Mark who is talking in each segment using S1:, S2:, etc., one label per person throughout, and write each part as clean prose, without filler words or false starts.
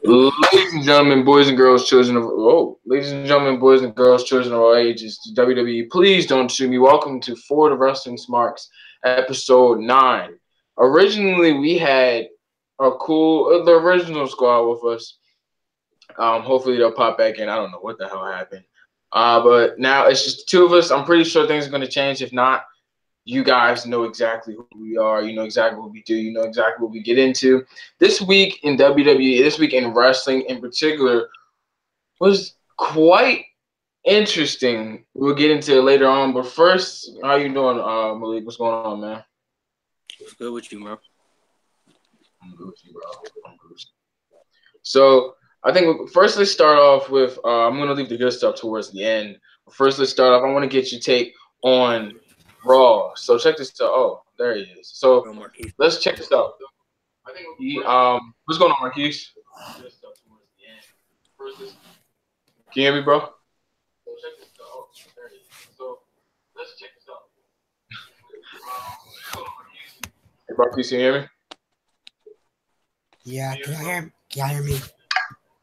S1: Ladies and gentlemen, boys and girls, children of ladies and gentlemen, boys and girls, children of all ages, WWE, please don't shoot me. Welcome to For the Wrestling Smarks, episode 9. Originally, we had the original squad with us. Hopefully they'll pop back in. I don't know what the hell happened. But now it's just the two of us. I'm pretty sure things are going to change. If not, you guys know exactly who we are. You know exactly what we do. You know exactly what we get into. This week in WWE, this week in wrestling in particular, was quite interesting. We'll get into it later on. But first, how you doing, Malik? What's going on, man?
S2: What's good with you, bro?
S1: I'm good with you, bro. I'm good. So I think first let's start off with I'm gonna leave the good stuff towards the end. But first, let's start off. I want to get your take on Raw. So check this out. Oh, there he is. So let's check this out. I think what's going on, Marquise? Can you hear me, bro? So check this out. Oh, there he is. So let's check this out. Hey, Marquise, can you hear me?
S3: Yeah, can you hear me?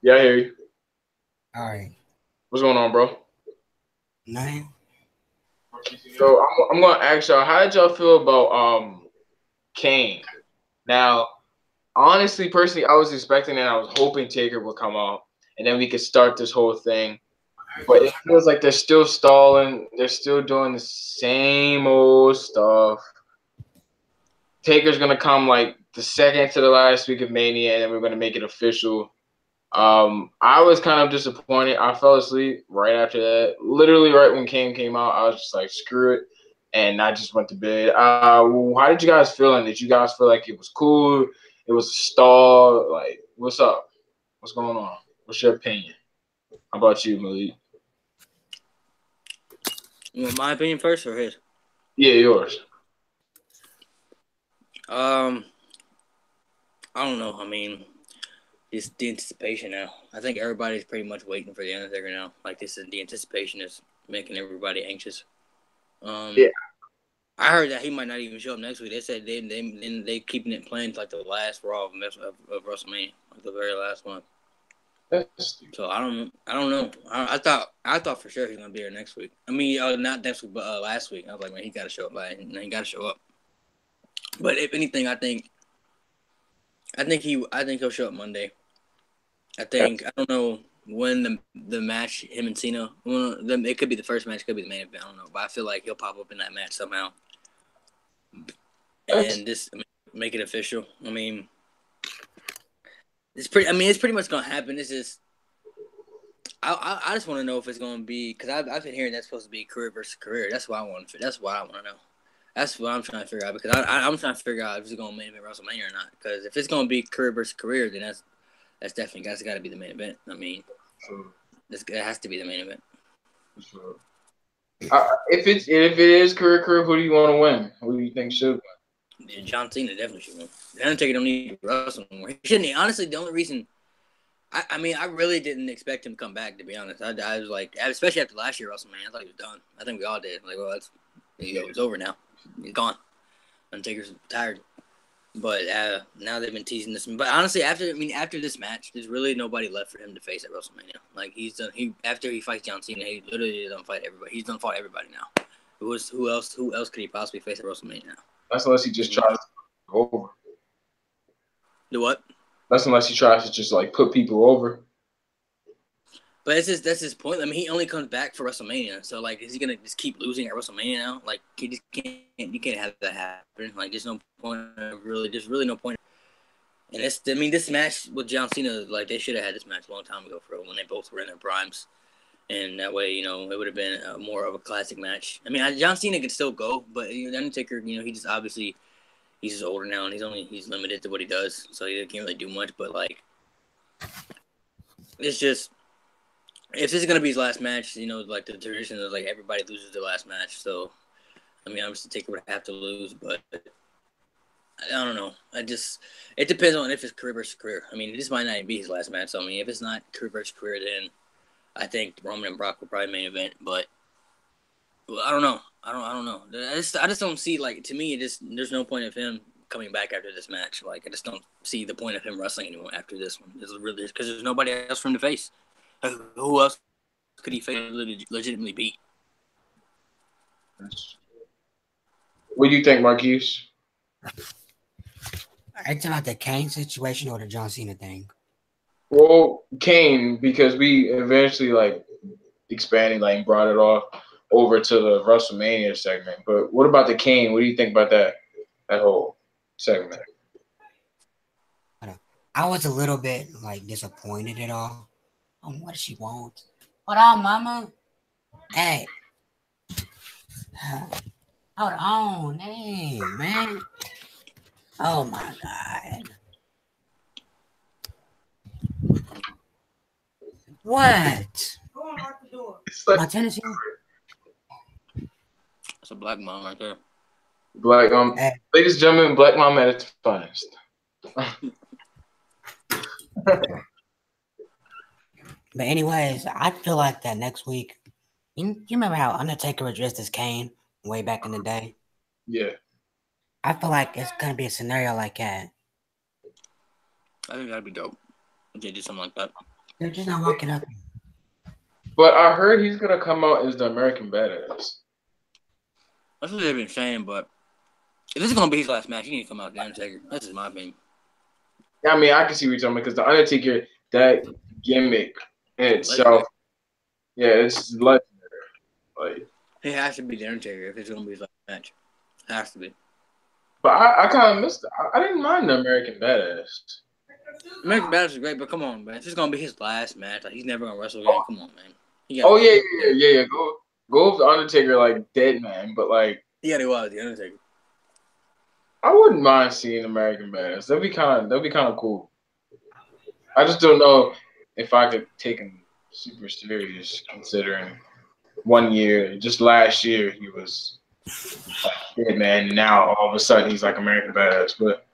S1: Yeah, I hear you.
S3: All right.
S1: What's going on, bro?
S3: Nothing.
S1: So I'm gonna ask y'all, how did y'all feel about Kane? Now, honestly, personally, I was expecting and I was hoping Taker would come out and then we could start this whole thing. But it feels like they're still stalling. They're still doing the same old stuff. Taker's gonna come like the second to the last week of Mania, and then we're gonna make it official. I was kind of disappointed. I fell asleep right after that. Literally right when Kane came out, I was just like, screw it. And I just went to bed. How did you guys feel? Did you guys feel like it was cool? It was a stall? Like, what's up? What's going on? What's your opinion? How about you, Malik?
S2: You want my opinion first or his?
S1: Yeah, yours.
S2: I don't know. I mean, it's the anticipation now. I think everybody's pretty much waiting for the Undertaker now. Like this is the anticipation is making everybody anxious.
S1: Yeah.
S2: I heard that he might not even show up next week. They said they keeping it planned like the last Raw of WrestleMania, like the very last one. So I don't know. I thought for sure he's gonna be here next week. I mean, not next week, but last week. I was like, man, he got to show up. He got to show up. But if anything, I think he'll show up Monday. I don't know when the match him and Cena. Well, it could be the first match, could be the main event. I don't know, but I feel like he'll pop up in that match somehow, and make it official. I mean, it's pretty much gonna happen. It's just I just want to know if it's gonna be because I've been hearing that's supposed to be career versus career. That's what I want to know. That's what I'm trying to figure out because I'm trying to figure out if it's gonna main event WrestleMania or not. Because if it's gonna be career versus career, then that's definitely got to be the main event. I mean, sure. It has to be the main event.
S1: Sure. If it is career, who do you want to win? Who do you think should win?
S2: Yeah, John Cena definitely should win. The Undertaker don't need to wrestle anymore. He shouldn't. Honestly, the only reason. I mean, I really didn't expect him to come back. To be honest, I was like, especially after last year WrestleMania, I thought he was done. I think we all did. Like, well, it's over now. He's gone. Undertaker's tired. But now they've been teasing this. But honestly, after this match, there's really nobody left for him to face at WrestleMania. Like he's done. After he fights John Cena, he literally done fight everybody. He's done fought everybody now. Who else could he possibly face at WrestleMania now?
S1: That's unless he just tries to go over.
S2: The what?
S1: That's unless he tries to just like put people over.
S2: But that's his point. I mean, he only comes back for WrestleMania. So like, is he gonna just keep losing at WrestleMania now? Like, you can't have that happen. Like, there's no point. There's really no point. And this match with John Cena, like they should have had this match a long time ago for when they both were in their primes, and that way, it would have been more of a classic match. I mean, John Cena could still go, but the Undertaker, he just obviously he's just older now, and he's limited to what he does, so he can't really do much. But like, it's just if this is gonna be his last match, like the tradition is like everybody loses their last match. So, I mean, obviously Taker would have to lose, but I don't know. It depends on if it's career versus career. I mean, this might not even be his last match. So, I mean, if it's not career versus career, then I think Roman and Brock will probably main event. But I don't know. I don't know. I just don't see, like, to me, there's no point of him coming back after this match. Like, I just don't see the point of him wrestling anymore after this one. This is really because there's nobody else for him to face. Who else could he legitimately beat?
S1: What do you think, Marquise?
S3: It's about the Kane situation or the John Cena thing.
S1: Well, Kane, because we eventually like expanded, like brought it off over to the WrestleMania segment. But what about the Kane? What do you think about that whole segment?
S3: I was a little bit like disappointed at all. What does she want? Hold on, mama. Hey. Hold on. Hey, man. Oh my God. What?
S1: It's like
S3: My Tennessee.
S2: It's a black mom right there.
S1: Black
S3: Hey.
S1: ladies and gentlemen, Black Mom at its finest.
S3: But anyways, I feel like that next week. You remember how Undertaker addressed as Kane way back in the day?
S1: Yeah.
S3: I feel like it's gonna be a scenario like that.
S2: I think that'd be dope if they did something like that.
S3: They're just not walking up.
S1: But I heard he's gonna come out as the American Badass.
S2: That's what they've been saying, but if this is gonna be his last match, he need to come out the Undertaker. That's just my opinion.
S1: I mean, I can see what you're talking about because the Undertaker, that gimmick in itself, yeah, it's legendary. Like,
S2: he has to be the Undertaker if it's gonna be his last match. Has to be.
S1: but I kind of missed it. I didn't mind the American Badass.
S2: American Badass is great, but come on, man. If it's gonna be his last match, like he's never gonna wrestle again. Come on, man.
S1: Oh yeah. Go with the Undertaker like dead man, but like
S2: he was the Undertaker.
S1: I wouldn't mind seeing American Badass. That'd be kind of cool. I just don't know if I could take him super serious considering 1 year, just last year he was like dead man. Now all of a sudden he's like American Badass, but.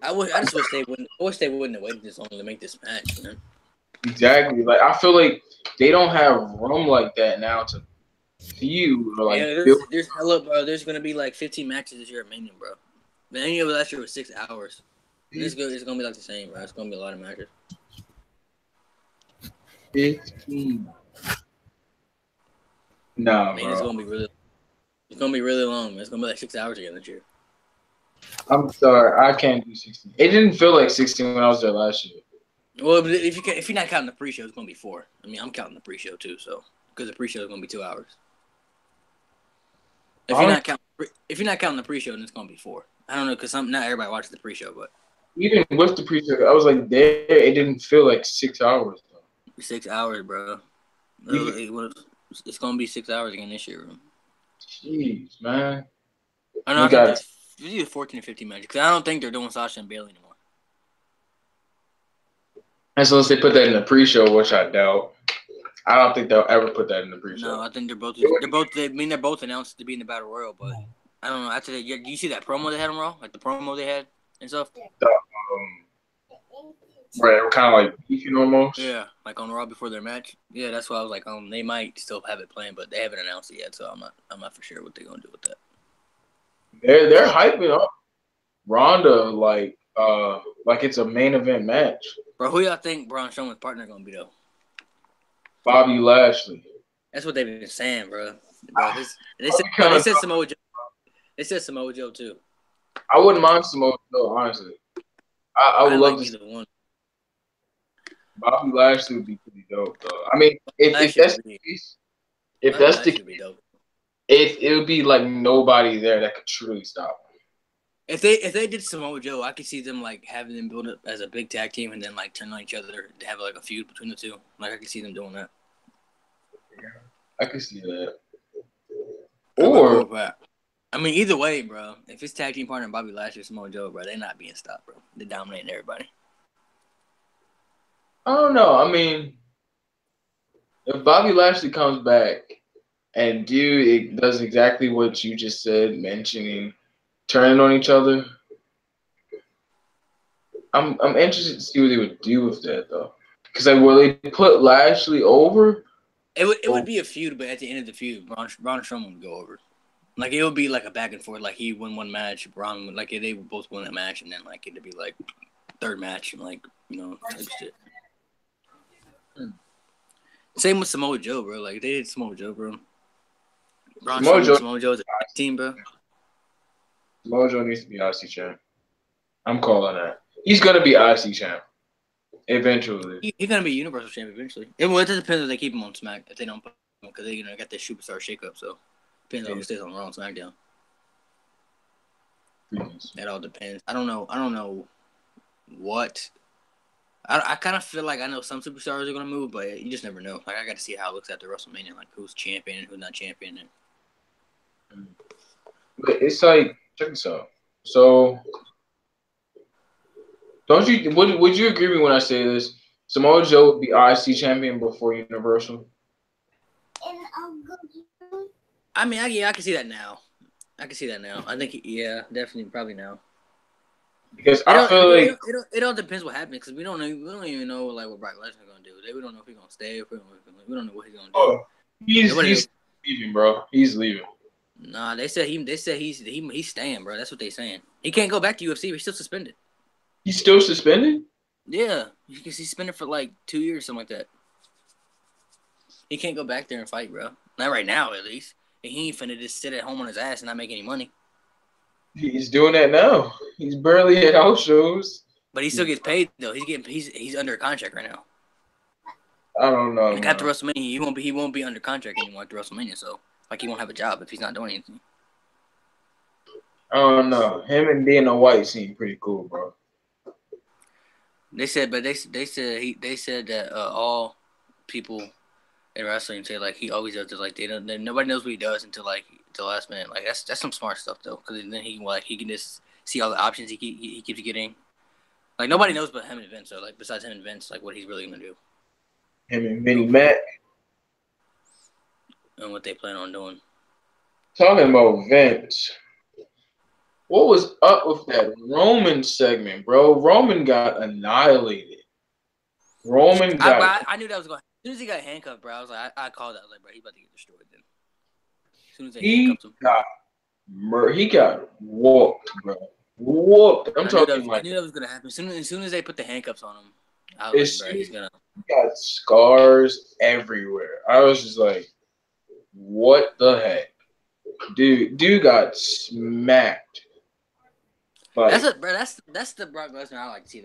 S2: I just wish they wouldn't. I wish they wouldn't have waited this long to make this match, man.
S1: Exactly. Like I feel like they don't have room like that now to feud or like.
S2: Yeah, there's hella, bro. There's gonna be like 15 matches this year at Mania, bro. Mania last year was 6 hours. It's gonna be like the same, bro. It's gonna be a lot of matches.
S1: 15. Nah, bro.
S2: It's gonna be really. It's gonna be really long, man. It's gonna be like 6 hours again this year.
S1: I'm sorry, I can't do 16. It didn't feel like 16 when I was there last year.
S2: Well, but if you're not counting the pre-show, it's gonna be 4. I mean, I'm counting the pre-show too, so because the pre-show is gonna be 2 hours. If you're not counting the pre-show, then it's gonna be 4. I don't know because not everybody watches the pre-show, but
S1: even with the pre-show, I was like there. It didn't feel like 6 hours though.
S2: 6 hours, bro. It's gonna be 6 hours again this year, bro.
S1: Jeez, man.
S2: I know. I think it's either 14 or 15 matches because I don't think they're doing Sasha and Bayley anymore.
S1: And so unless they put that in the pre-show, which I doubt, I don't think they'll ever put that in the pre-show.
S2: No, I think they're both announced to be in the Battle Royal, but I don't know. After that, do you see that promo they had on Raw? Like the promo they had and stuff.
S1: Right, we're kind of like beefing almost.
S2: Yeah, like on Raw before their match. Yeah, that's why I was like, they might still have it planned, but they haven't announced it yet, so I'm not for sure what they're gonna do with that.
S1: They're hyping up Ronda like it's a main event match.
S2: Bro, who y'all think Braun Strowman's partner gonna be though?
S1: Bobby Lashley.
S2: That's what they've been saying, bro. They said Samoa Joe. They said Samoa Joe too.
S1: I wouldn't mind Samoa Joe, honestly. I would love to see
S2: either one.
S1: Bobby Lashley would be pretty dope, though. I mean, if that's the case, it would be like nobody there that could truly stop him.
S2: If they did Samoa Joe, I could see them like having them build up as a big tag team and then like turn on each other to have like a feud between the two. Like I could see them doing that.
S1: Yeah, I could see that. Or
S2: I mean, either way, bro. If it's tag team partner Bobby Lashley or Samoa Joe, bro, they're not being stopped, bro. They're dominating everybody.
S1: I don't know. I mean, if Bobby Lashley comes back and does exactly what you just said, mentioning turning on each other, I'm interested to see what they would do with that though. Because like, will they put Lashley over?
S2: It would be a feud, but at the end of the feud, Braun Strowman would go over. Like it would be like a back and forth. Like he win one match, Braun would, like they would both win a match, and then like it'd be like third match, and like type shit. Same with Samoa Joe, bro. Like they did Samoa Joe, bro. Braun Samoa Joe's a team, bro.
S1: Samoa Joe needs to be IC champ. I'm calling that. He's gonna be IC champ eventually.
S2: He's gonna be Universal champ eventually. It just depends if they keep him on Smack. If they don't put him, because they got this superstar shakeup, so depends on who stays on Raw and SmackDown. That all depends. I don't know what. I kind of feel like I know some superstars are gonna move, but you just never know. Like I got to see how it looks after WrestleMania, like who's champion and who's not champion.
S1: But it's like, check this out. So, don't you? Would you agree with me when I say this? Samoa Joe would be IC champion before Universal.
S2: I mean, I can see that now. I think, definitely, probably now.
S1: Because I feel like
S2: it all depends what happens because we don't even know like what Brock Lesnar's gonna do. We don't know if he's gonna stay. We don't know what he's gonna do.
S1: Oh, he's leaving, bro. He's leaving.
S2: Nah, they said he's staying, bro. That's what they saying. He can't go back to UFC. He's still suspended.
S1: He's still suspended?
S2: Yeah, because he's suspended for like 2 years, something like that. He can't go back there and fight, bro. Not right now, at least. And he ain't finna just sit at home on his ass and not make any money.
S1: He's doing that now. He's barely at house shows.
S2: But he still gets paid though. He's under a contract right now.
S1: I don't know.
S2: Like after WrestleMania, he won't be under contract anymore after WrestleMania. So like he won't have a job if he's not doing anything.
S1: I don't know. Him and Dana White seem pretty cool, bro.
S2: They said that all people in wrestling say like he always does it. Like nobody knows what he does until like the last minute. Like that's some smart stuff though, because then he can just see all the options he keeps getting. Like nobody knows but him and Vince. So like besides him and Vince, like what he's really gonna do.
S1: Him and Vinnie Mac.
S2: And what they plan on doing.
S1: Talking about Vince. What was up with that Roman segment, bro? Roman got annihilated.
S2: I knew that was going. As soon as he got handcuffed, bro, I was like, I called that. I was like, bro, he about to get destroyed. Then as soon as they handcuffed him,
S1: he got whooped, bro. Whooped. I
S2: knew that was gonna happen. As soon as they put the handcuffs on him, I was like, bro, he's gonna.
S1: He got scars everywhere. I was just like, what the heck, dude got smacked. Like,
S2: that's the Brock Lesnar I like to see.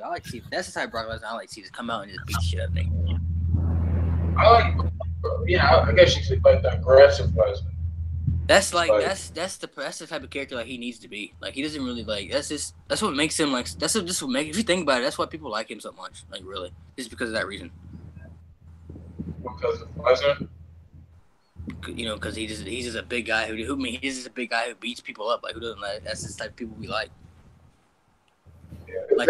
S2: That's the type of Brock Lesnar I like to see. Just come out and just beat the shit out of niggas.
S1: I guess you could like the aggressive Lesnar.
S2: That's the type of character like he needs to be. Like he doesn't really like. That's what makes him like. That's what makes. If you think about it, that's why people like him so much. Like really, just because of that reason.
S1: Because of Lesnar.
S2: Because he's just a big guy he's just a big guy who beats people up. Like who doesn't like? That's the type of people we like.
S1: Yeah,
S2: like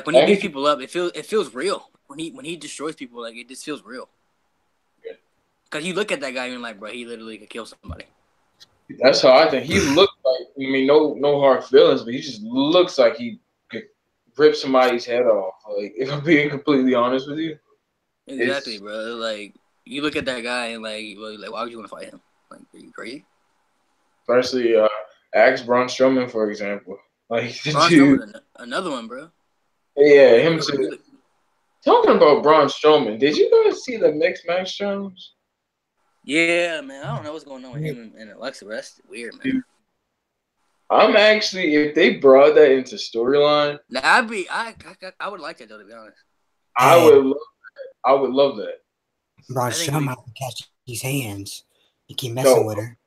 S2: when he beats people up, it feels real. When he destroys people, like it just feels real.
S1: Yeah.
S2: Cause you look at that guy and you're like, bro, he literally could kill somebody.
S1: That's how I think. He looked like. I mean, no hard feelings, but he just looks like he could rip somebody's head off. Like if I'm being completely honest with you.
S2: Exactly, bro. Like you look at that guy and like why would you want to fight him? Like, are you crazy?
S1: Especially ask Braun Strowman, for example. Like
S2: Braun Strowman, another one, bro.
S1: Yeah, him too. Talking about Braun Strowman, did you guys see the mixed match shows?
S2: Yeah, man. I don't know what's going on with him and Alexa, but that's weird, man.
S1: Dude, I'm actually, if they brought that into storyline,
S2: I would like that though, to be honest.
S1: I would love that.
S3: Braun Strowman might catch these hands. You keep messing with her.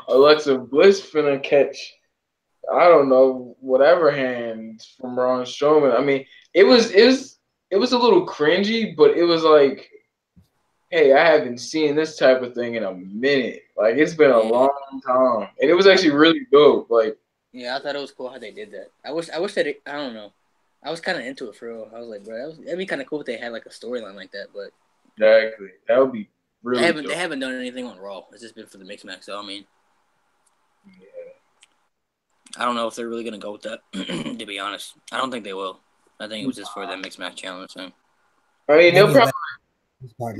S1: Alexa Bliss finna catch, I don't know, whatever hands from Braun Strowman. I mean, it was a little cringy, but it was like, hey, I haven't seen this type of thing in a minute. Like it's been a long time, and it was actually really dope. Like,
S2: yeah, I thought it was cool how they did that. I wish that I don't know. I was kind of into it for real. I was like, bro, that'd be kind of cool if they had like a storyline like that. But
S1: exactly, that would be really.
S2: They haven't done anything on Raw. It's just been for the mixed match. So I mean,
S1: yeah.
S2: I don't know if they're really gonna go with that. To be honest, I don't think they will. I think it was just for that mixed match challenge thing.
S1: I mean, they'll probably.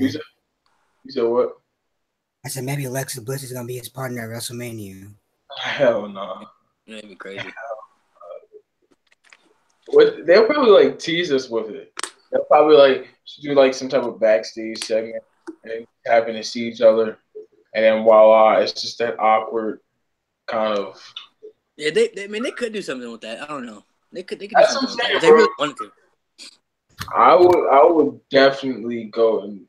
S1: You said what?
S3: I said maybe Alexa Bliss is gonna be his partner at WrestleMania.
S1: Hell no.
S2: That'd be crazy.
S1: They'll probably like tease us with it. They'll probably like do like some type of backstage segment and happen to see each other, and then voila, it's just that awkward kind of.
S2: Yeah, I mean, they could do something with that. I don't know. They could do
S1: That's what
S2: something
S1: I'm
S2: with that
S1: saying,
S2: if they
S1: bro.
S2: really wanted to.
S1: I would definitely go and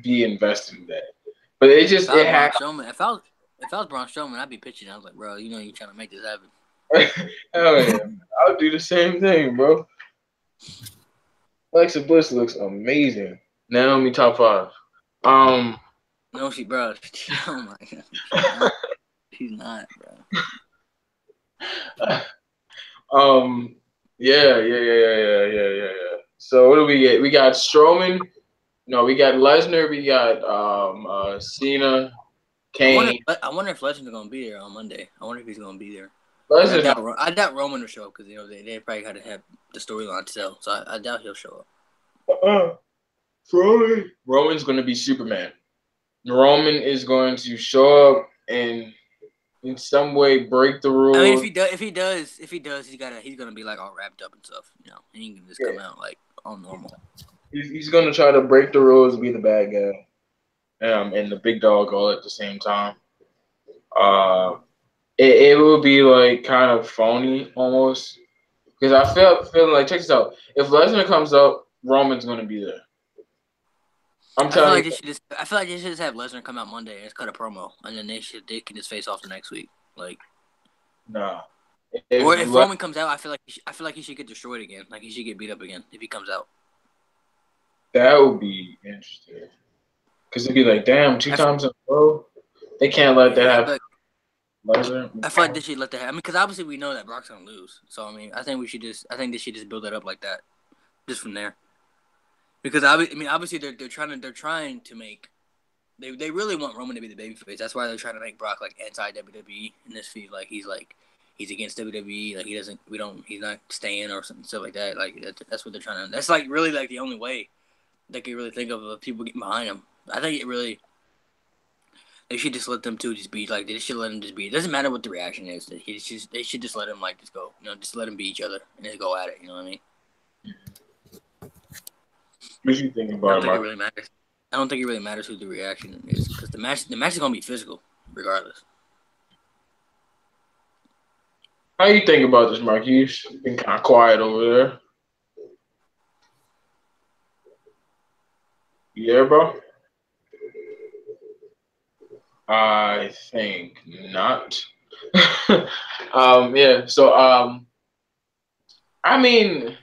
S1: be invested in that, but it just
S2: If I was
S1: it
S2: Braun
S1: had.
S2: Strowman, if I was Braun Strowman, I'd be pitching. I was like, bro, you know, you're trying to make this happen.
S1: Hell yeah, I'll do the same thing, bro. Alexa Bliss looks amazing. Naomi top 5.
S2: No, bro. Oh my god, she's not, bro.
S1: Yeah. So what do we get? We got Strowman. No, we got Lesnar. We got Cena, Kane.
S2: I wonder if Lesnar's gonna be there on Monday. I wonder if he's gonna be there.
S1: Lesnar.
S2: I doubt Roman will show up because they probably got to have the storyline to sell. So I doubt he'll show up.
S1: Roman's going to be Superman. Roman is going to show up and in some way break the rules.
S2: I mean, if he does, he's gonna be like all wrapped up and stuff. You know, he can just come out like all normal.
S1: He's going to try to break the rules, be the bad guy, and the big dog all at the same time. It will be like kind of phony almost because I feel like check this out. If Lesnar comes up, Roman's going to be there. I feel like
S2: they should just have Lesnar come out Monday and just cut a promo, and then they can just face off the next week. Like,
S1: nah.
S2: If Roman comes out, I feel like he should get destroyed again. Like he should get beat up again if he comes out.
S1: That would be interesting. Because it'd be like, damn, 2 times in a row. They can't let that happen.
S2: I feel like they should let that happen. I mean, because obviously we know that Brock's gonna lose. So I mean, I think they should just build it up like that, just from there. Because obviously they're trying to make they really want Roman to be the babyface. That's why they're trying to make Brock like anti WWE in this feed. Like he's against WWE. Like he's not staying or something stuff like that. Like that's what they're trying to. That's like really like the only way they can really think of people getting behind him. I think they should just let them two just be like they should let them just be. It doesn't matter what the reaction is. They should just let them like just go. You know, just let them be each other and just go at it. You know what I mean?
S1: What you think about it?
S2: It really matters. I don't think it really matters who the reaction is because the match is gonna be physical regardless.
S1: How you think about this, Marquise? You've been kind of quiet over there. You there, bro? I think not. Yeah. So, I mean,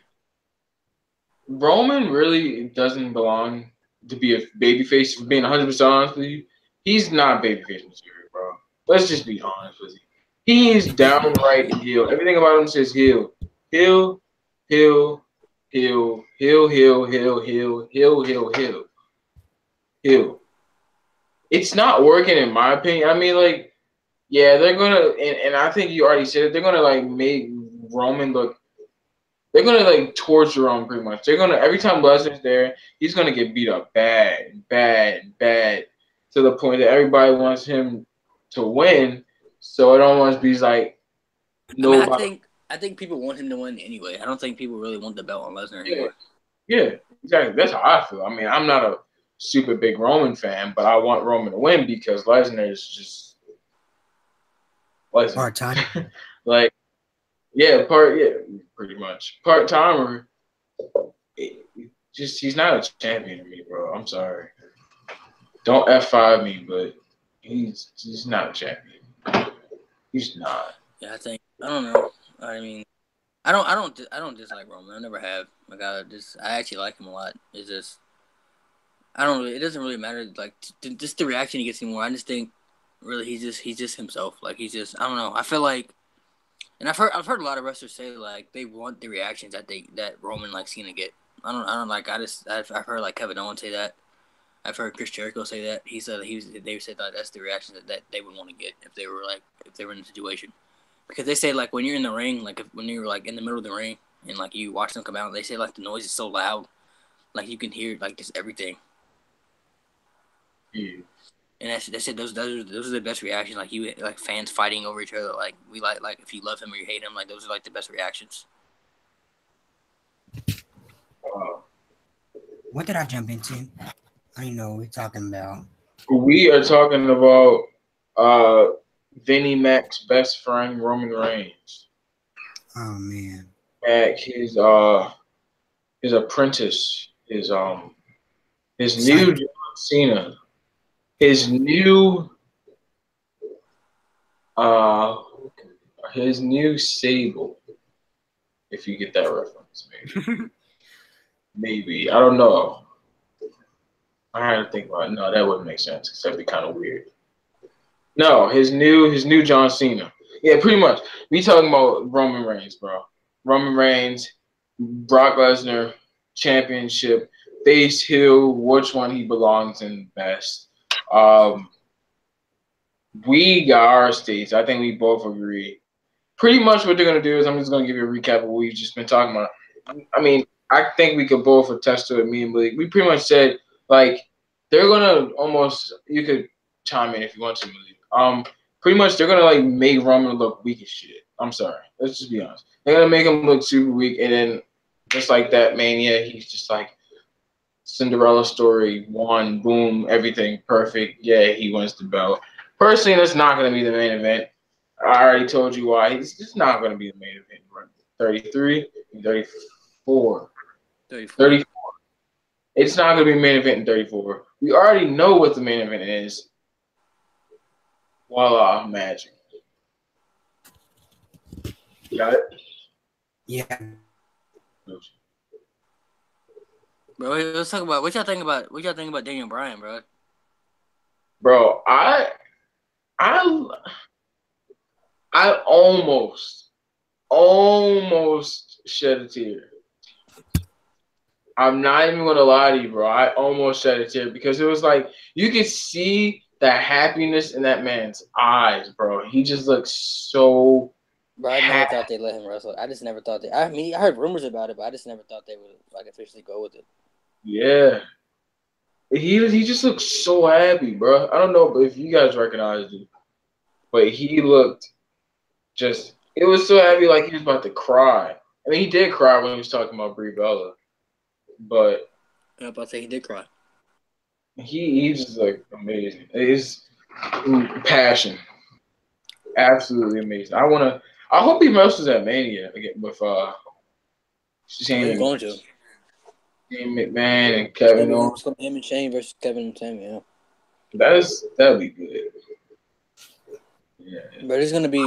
S1: Roman really doesn't belong to be a babyface. For being 100% honest with you, he's not babyface material, bro. Let's just be honest with you. He's downright heel. Everything about him says heel, heel, heel, heel, heel, heel, heel, heel, heel, heel, heel, heel. It's not working in my opinion. I mean, like, yeah, they're gonna, and I think you already said it. They're gonna like make Roman look. They're gonna like torture Roman pretty much. They're gonna every time Lesnar's there, he's gonna get beat up bad, to the point that everybody wants him to win. So it almost be like nobody.
S2: I think people want him to win anyway. I don't think people really want the belt on Lesnar anymore.
S1: Yeah, exactly. That's how I feel. I mean, I'm not a super big Roman fan, but I want Roman to win because Lesnar is just Lesnar.
S3: Part time.
S1: Like, pretty much part timer. He's not a champion to me, bro. I'm sorry. Don't F5 me, but he's not a champion. He's not.
S2: Yeah, I don't know. I mean, I don't dislike Roman. I never have. Like I actually like him a lot. It's just it doesn't really matter. Like just the reaction he gets anymore. I just think really he's just himself. Like he's just I don't know. I feel like, and I've heard a lot of wrestlers say like they want the reactions that Roman like Cena get. I've heard like Kevin Owens say that. I've heard Chris Jericho say that. They said that that's the reaction that they would want to get if they were in a situation. Because they say like when you're in the ring, like when you're like in the middle of the ring and like you watch them come out, they say like the noise is so loud, like you can hear like just everything.
S1: Yeah.
S2: And that's it. Those are the best reactions. Like like fans fighting over each other. Like we like if you love him or you hate him. Like those are like the best reactions.
S3: What did I jump into? I don't know what we're talking about.
S1: We are talking about Vinnie Mac's best friend Roman Reigns.
S3: Oh man.
S1: Mac, his apprentice, his new John Cena, his new Sable. If you get that reference, maybe. Maybe. I don't know. I had to think about it. No, that wouldn't make sense because that'd be kind of weird. No, his new John Cena. Yeah, pretty much. We talking about Roman Reigns, bro. Roman Reigns, Brock Lesnar, championship, face heel, which one he belongs in best. We got our states. I think we both agree. Pretty much what they're gonna do is I'm just gonna give you a recap of what we've just been talking about. I mean, I think we could both attest to it. Me and Malik, we pretty much said like they're gonna almost. You could chime in if you want to, Malik. Pretty much they're gonna like make Roman look weak as shit. I'm sorry. Let's just be honest. They're gonna make him look super weak, and then just like that Mania, he's just like Cinderella story, won, boom, everything perfect. Yeah, he wins the belt. Personally, that's not gonna be the main event. I already told you why. It's not going to be the main event. 33, 34. 34. It's not going to be main event in 34. We already know what the main event is. Voila, magic. You got it?
S3: Yeah.
S2: Bro, let's talk about what y'all think about Daniel Bryan, bro.
S1: Bro, I almost shed a tear. I'm not even gonna lie to you, bro. I almost shed a tear because it was like you could see that happiness in that man's eyes, bro. He just looks so.
S2: Bro, I never thought they'd let him wrestle. I just never thought they. I mean, I heard rumors about it, but I just never thought they would like officially go with it.
S1: Yeah, he just looks so happy, bro. I don't know if you guys recognized it, but he looked just. It was so happy, like he was about to cry. I mean, he did cry when he was talking about Brie Bella, but
S2: I'm about to say he did cry.
S1: He's just like amazing. His passion, absolutely amazing. I hope he wrestles at Mania again with
S2: He's going to.
S1: Shane McMahon and Kevin Owens.
S2: It's going to be him and Shane versus Kevin and Sammy. Yeah.
S1: That'd be good. Yeah.
S2: But it's going to be.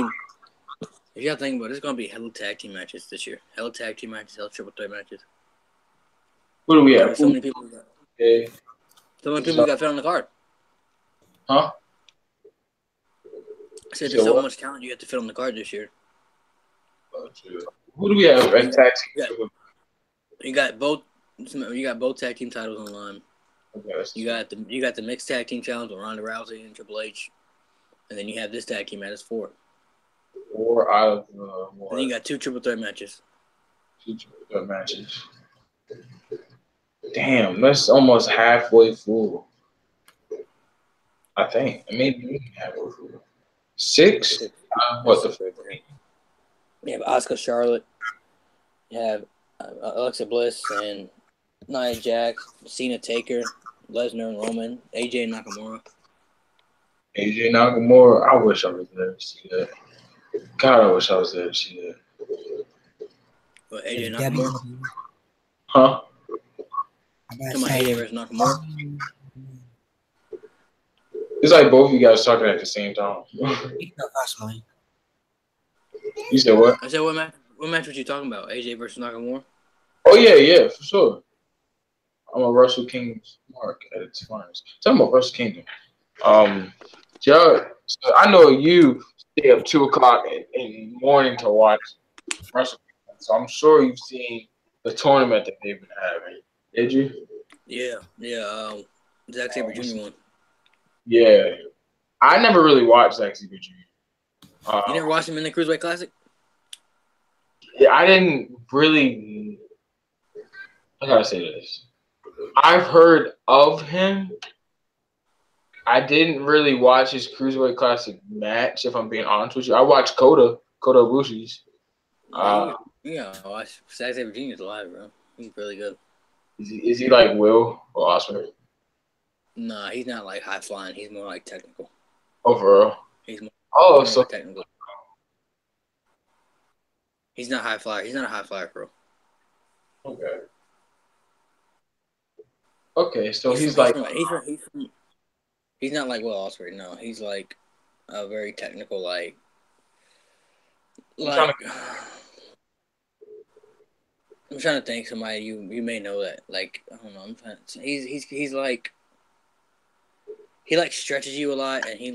S2: If you got to think about it, it's going to be hella tag team matches this year. Hella tag team matches, hella triple threat matches.
S1: What do we have?
S2: So many people.
S1: Okay.
S2: So many people got fit on the card.
S1: Huh?
S2: I said there's so much talent you have to fit on the card this year.
S1: Who do we have at tag team?
S2: You got both tag team titles on the line.
S1: Okay,
S2: you got the mixed tag team challenge with Ronda Rousey and Triple H, and then you have this tag team match. It's 4.
S1: 4 out of
S2: and then you got 2 triple threat matches.
S1: 2 triple threat matches. Damn, that's almost halfway full. I think maybe halfway full. 6. What the?
S2: You have Asuka, Charlotte. You have Alexa Bliss and Nia Jax, Cena, Taker, Lesnar and Roman, AJ Nakamura.
S1: AJ Nakamura. I wish I was there to see that. God, I wish I was there to see that.
S2: What, AJ Nakamura?
S1: Huh?
S2: Come on, AJ versus Nakamura.
S1: It's like both of you guys talking at the same time. You said what?
S2: I said what match? What match was you talking about? AJ versus Nakamura?
S1: Oh yeah, for sure. I'm a Russell King's mark at its finest. Talking about Russell Kingdom. Joe, so I know you stay up 2:00 in the morning to watch Russell Kingdom, so I'm sure you've seen the tournament that they've been having. Did you?
S2: Yeah. Zack Sabre Jr. won.
S1: Yeah, I never really watched Zack Sabre Jr.
S2: You never watched him in the Cruiserweight Classic?
S1: Yeah, I didn't really. I gotta say this. I've heard of him, I didn't really watch his Cruiserweight Classic match, if I'm being honest with you. I watched Kota Ibushi's.
S2: Yeah, watch Zack Sabre Jr.'s alive, bro. He's really good.
S1: Is he like Will or Osprey?
S2: Nah, he's not like high flying. He's more like technical.
S1: Oh, for real?
S2: He's more,
S1: Oh,
S2: more
S1: so
S2: like technical. He's not high flyer. He's not a high flyer, bro.
S1: okay. Okay, so he's like
S2: he's not like Will Ospreay. No, he's like a very technical, like I'm trying to think somebody you may know that. Like I don't know. I'm trying. He's like he like stretches you a lot, and he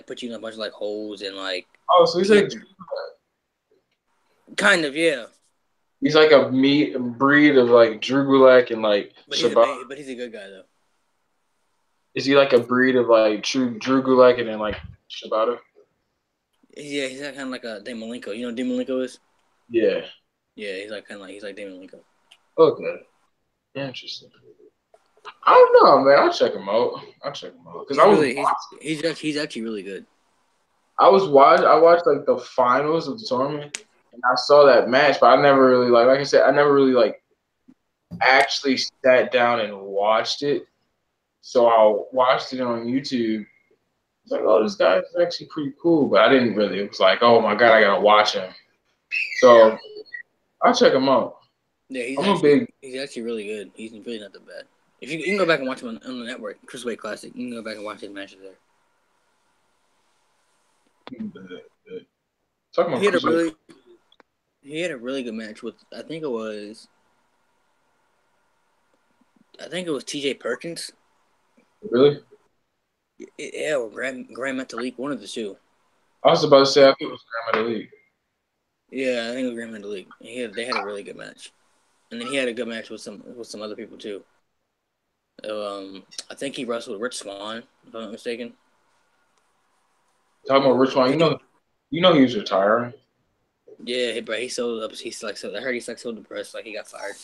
S2: puts you in a bunch of like holes and like.
S1: oh, so he's like
S2: kind of, yeah.
S1: he's like a breed of like Drew Gulak and like Shibata.
S2: But he's a good guy though.
S1: Is he like a breed of like Drew Gulak and then like Shibata?
S2: Yeah, he's kind of like a Dave Malenko. You know what Dave Malenko is?
S1: Yeah.
S2: Yeah, he's like Dave Malenko.
S1: Okay. Interesting. I don't know, man. I'll check him out. Because
S2: he's actually really good.
S1: I watched like the finals of the tournament, and I saw that match, but I never really like I said, I never really like actually sat down and watched it. So I watched it on YouTube. It's like, oh, this guy's actually pretty cool, but I didn't really. It was like, oh my god, I gotta watch him. So I'll check him out.
S2: Yeah, he's actually really good. He's really not that bad. If you can go back and watch him on the network, Cruiserweight Classic, you can go back and watch his matches there. He had a really good match with I think it was T.J. Perkins.
S1: Really?
S2: Yeah, or Grand Metalik, one of the two.
S1: I was about to say I think it was Grand Metalik.
S2: Yeah, I think it was Grand Metalik. They had a really good match, and then he had a good match with some other people too. I think he wrestled Rich Swann, if I'm not mistaken.
S1: Talking about Rich Swann, you know he was retiring.
S2: Yeah, but he's so up. I heard he's like so depressed, like he got fired.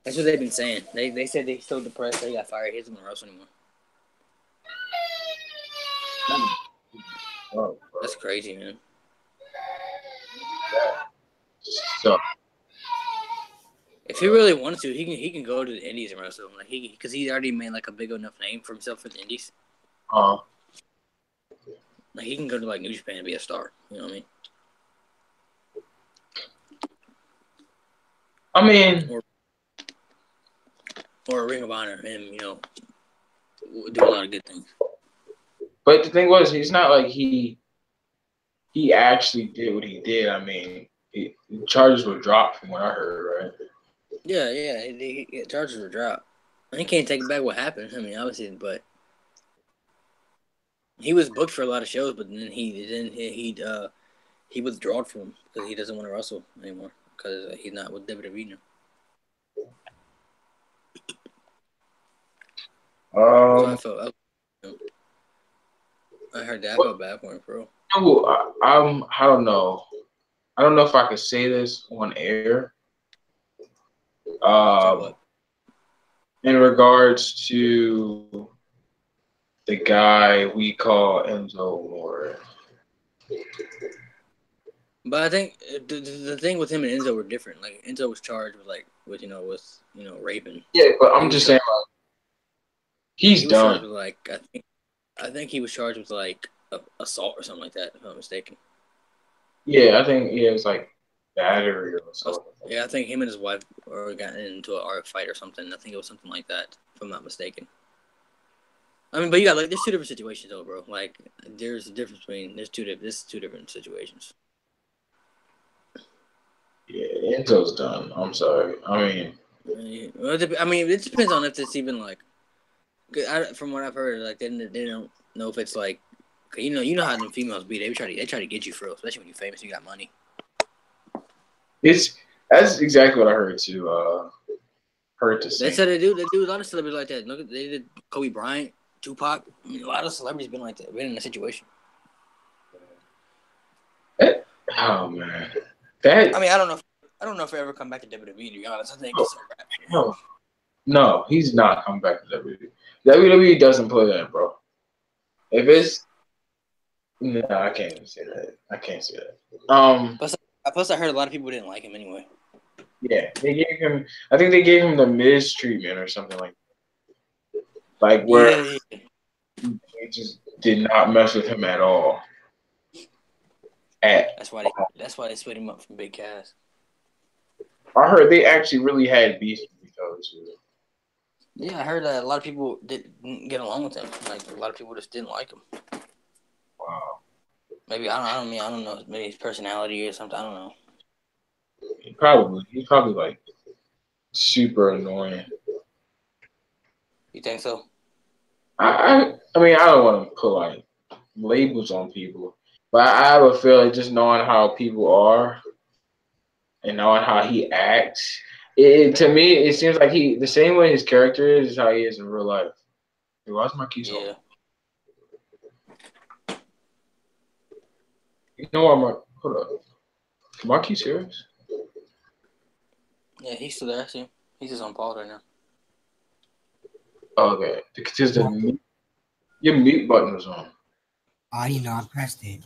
S2: That's what they've been saying. They said he's so depressed that he got fired. He doesn't want to wrestle anymore.
S1: Oh,
S2: that's crazy, man.
S1: So,
S2: if he really wanted to, he can go to the Indies and wrestle. Like because he's already made like a big enough name for himself for the Indies. Like he can go to like New Japan and be a star. You know what
S1: I mean,
S2: or a Ring of Honor, and do a lot of good things.
S1: But the thing was, he's not like he actually did what he did. I mean, the charges were dropped from what I heard, right?
S2: Yeah, charges were dropped. He can't take back what happened. I mean, obviously, but he was booked for a lot of shows, but then he withdrew from them because he doesn't want to wrestle anymore because he's not with WWE now. So I heard that. I felt bad for him, bro.
S1: I don't know. I don't know if I could say this on air. In regards to the guy we call Enzo Amore.
S2: But I think the thing with him and Enzo were different. Like Enzo was charged with raping.
S1: Yeah, but I'm just saying, like, he's done.
S2: With, I think he was charged with like assault or something like that, if I'm not mistaken.
S1: Yeah, I think it was like battery or something.
S2: Yeah, I think him and his wife got into an art fight or something. I think it was something like that, if I'm not mistaken. I mean, but you got there's two different situations though, bro. Like there's a difference between this is two different situations.
S1: Yeah, Enzo's done. I'm sorry. I mean,
S2: it depends on if it's even like. From what I've heard, like they don't know if it's like, you know how them females be. They try to get you for real, especially when you're famous, and you got money.
S1: That's exactly what I heard too. Heard to say.
S2: They said they do a lot of celebrities like that. Look, they did Kobe Bryant, Tupac. I mean, a lot of celebrities been like that, been in a situation.
S1: Oh man,
S2: I don't know if he ever come back to WWE. To be honest, I think it's a wrap.
S1: No, he's not coming back to WWE. WWE doesn't play that, bro. If it's no, I can't even say that. I can't say that.
S2: Plus, I heard a lot of people didn't like him anyway.
S1: Yeah, they gave him. I think they gave him the Miz treatment or something like where they just did not mess with him at all.
S2: That's why they split him up from Big Cass.
S1: I heard they actually really had beef with each other too.
S2: Yeah, I heard that a lot of people didn't get along with him. Like a lot of people just didn't like him.
S1: Wow.
S2: Maybe I don't know. Maybe his personality or something. I don't know.
S1: He's probably like super annoying.
S2: You think so?
S1: I mean I don't want to put like labels on people, but I have a feeling just knowing how people are and knowing how he acts. To me, it seems like the same way his character is how he is in real life. Hey, why's my keys on? You know what? Hold up. My keys serious?
S2: Yeah, he's still there. I see him. He's just on pause right now.
S1: Okay, because your mute button was on.
S3: Oh, you know, I pressed it.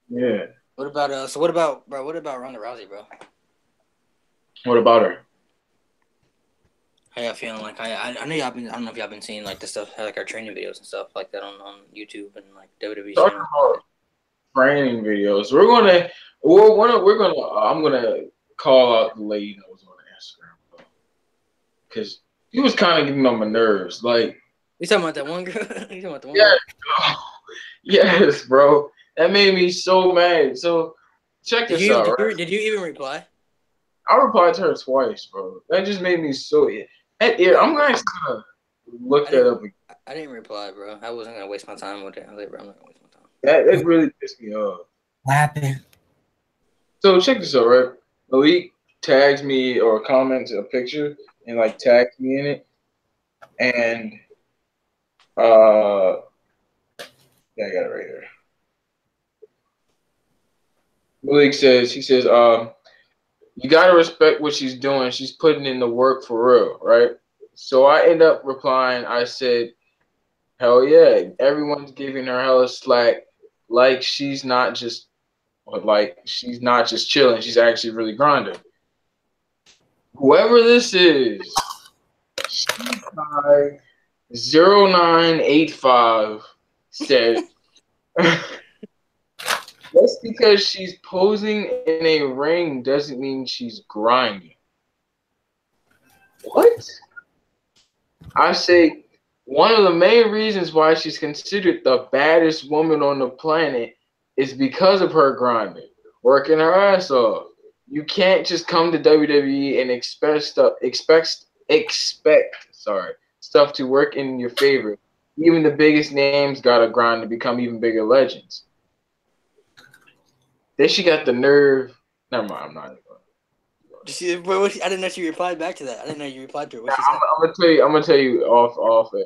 S1: Yeah.
S2: What about what about Ronda Rousey, bro?
S1: What about her?
S2: How y'all feeling? Like I know y'all been. I don't know if y'all been seeing like the stuff, like our training videos and stuff like that on YouTube and like WWE.
S1: Talking about training videos, I'm gonna call out the lady that was on Instagram, because he was kind of getting on my nerves. Like,
S2: you talking about that one girl? You talking about the one?
S1: Yeah,
S2: girl?
S1: Yes, bro. That made me so mad. So check this out.
S2: Did you even reply?
S1: I replied to her twice, bro. That just made me so. I'm gonna look that up again.
S2: I didn't reply, bro. I wasn't gonna waste my time with it. I was like, bro, I'm not gonna waste my time.
S1: That really pissed me off.
S3: What happened?
S1: So check this out, right? Malik tags me or comments a picture and like tags me in it, and yeah, I got it right here. Malik says, you gotta respect what she's doing. She's putting in the work for real, right? So I end up replying. I said, hell yeah, everyone's giving her hella slack, like she's not just chilling. She's actually really grinding. Whoever this is, by 0985 said, just because she's posing in a ring doesn't mean she's grinding. What? I say one of the main reasons why she's considered the baddest woman on the planet is because of her grinding, working her ass off. You can't just come to WWE and expect stuff to work in your favor. Even the biggest names gotta grind to become even bigger legends. Then she got the nerve. Never mind, I'm not even going.
S2: I didn't know she replied back to that. I didn't know you replied to her. What she
S1: said? I'm gonna tell you off air.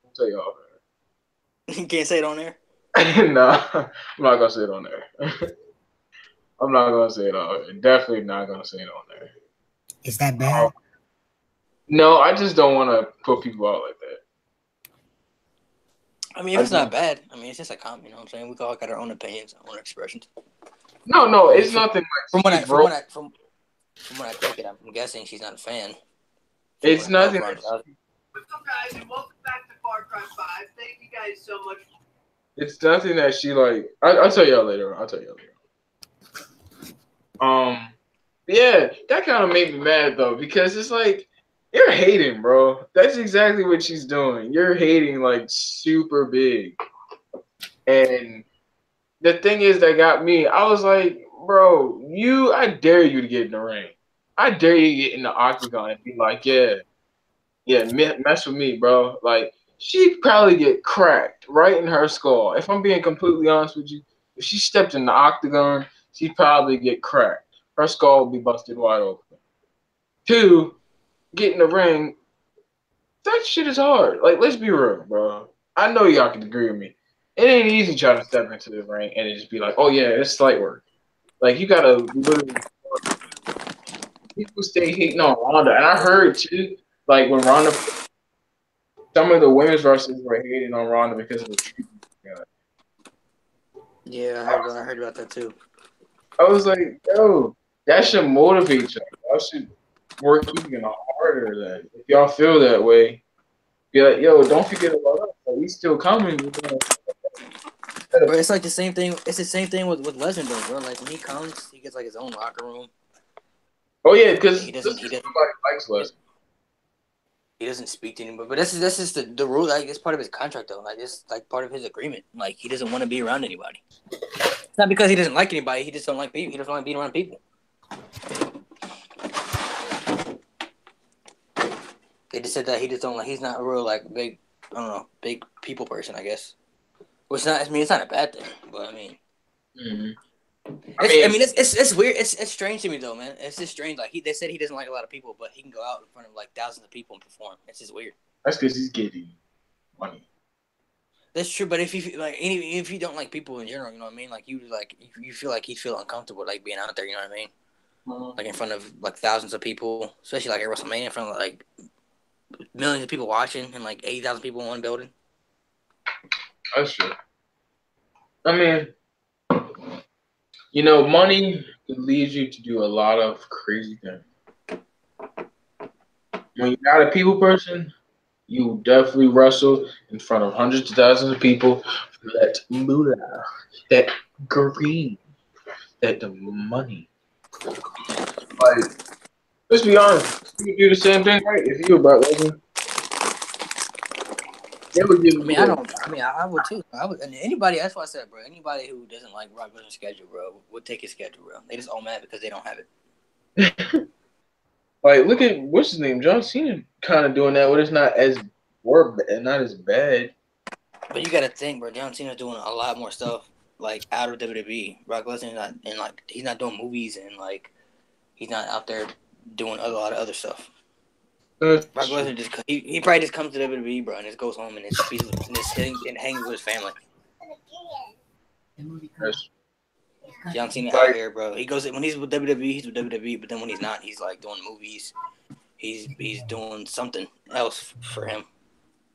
S1: I'll tell you off
S2: air. You can't say it on air?
S1: No, I'm not gonna say it on there. I'm not gonna say it on there. Definitely not gonna say it on there.
S3: Is that bad?
S2: No,
S1: I just don't want to put people out like that.
S2: I mean, if it's not bad, I mean, it's just a comment. You know what I'm saying? We all got our own opinions, our own expressions.
S1: No, it's nothing like.
S2: From what I take it, I'm guessing she's not a fan.
S1: It's nothing.
S4: What's up, guys, and welcome back to Far Cry 5. Thank you guys so much.
S1: It's nothing that she like. I'll tell y'all later. Yeah, that kind of made me mad though, because it's like you're hating, bro. That's exactly what she's doing. You're hating like super big. And the thing is that got me, I was like, bro, I dare you to get in the ring. I dare you to get in the octagon and be like, yeah, mess with me, bro. Like, she'd probably get cracked right in her skull. If I'm being completely honest with you, if she stepped in the octagon, she'd probably get cracked. Her skull would be busted wide open. 2, get in the ring. That shit is hard. Like, let's be real, bro. I know y'all can agree with me. It ain't easy trying to step into the ring and it just be like, oh yeah, it's slight work. Like, you gotta literally. People stay hating on Ronda, and I heard too, like when Ronda some of the women's wrestlers were hating on Ronda because of the treatment.
S2: Yeah, I heard about that too.
S1: I was like, yo, that should motivate y'all. Y'all should work even harder then. If y'all feel that way, be like, yo, don't forget about us. Like, we still coming.
S2: Bro, it's like the same thing. It's the same thing with Lesnar, though, bro. Like when he comes, he gets like his own locker room.
S1: Oh yeah, because
S2: He doesn't. He doesn't.
S1: nobody likes Lesnar.
S2: He doesn't speak to anybody. But that's just the rule. Like it's part of his contract, though. Like it's like part of his agreement. Like he doesn't want to be around anybody. It's not because he doesn't like anybody. He just don't like people. He doesn't like being around people. They just said that he just don't like. He's not a real like big. I don't know, big people person. I guess. Which not. I mean, it's not a bad thing. But I mean.
S1: Mm-hmm.
S2: It's weird. It's strange to me though, man. It's just strange. Like they said he doesn't like a lot of people, but he can go out in front of like thousands of people and perform. It's just weird.
S1: That's because he's getting money.
S2: That's true, but if you like if you don't like people in general, you know what I mean. Like you feel like he'd feel uncomfortable like being out there. You know what I mean?
S1: Mm-hmm.
S2: Like in front of like thousands of people, especially like at WrestleMania, in front of like millions of people watching and like 80,000 people in one building.
S1: That's true. I mean, you know, money can lead you to do a lot of crazy things. When you're not a people person, you definitely wrestle in front of hundreds of thousands of people for that moolah, that green, that the money. Like, let's be honest, you would do the same thing, right? If you were Brock Lesnar, they would give
S2: I mean, I don't. I mean, I would too. I would. And anybody. That's what I said, bro. Anybody who doesn't like Brock Lesnar's schedule, bro, would take his schedule, bro. They just all mad because they don't have it.
S1: Like, look at what's his name, John Cena, kind of doing that, but it's not as not as bad.
S2: But you gotta think, bro. John Cena's doing a lot more stuff like out of WWE. Brock Lesnar's not, and like he's not doing movies and like he's not out there doing a lot of other stuff. Brock Lesnar just he probably just comes to WWE, bro, and just goes home and and hangs with his family. John Cena out here, bro. He goes when he's with WWE, he's with WWE, but then when he's not, he's like doing movies. He's doing something else for him.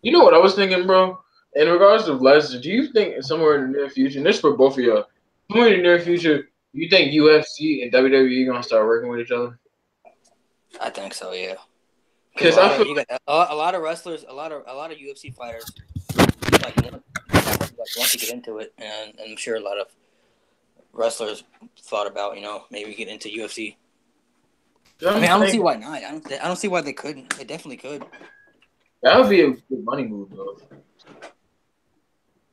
S1: You know what I was thinking, bro? In regards to Lesnar, do you think somewhere in the near future, and this is for both of y'all, somewhere in the near future, you think UFC and WWE gonna start working with each other?
S2: I think so, yeah.
S1: Because I feel
S2: you got a lot of wrestlers, a lot of UFC fighters, like want to get into it, and I'm sure a lot of wrestlers thought about maybe get into UFC. I mean, I don't see why not. I don't see why they couldn't. They definitely could.
S1: That would be a good money move, though.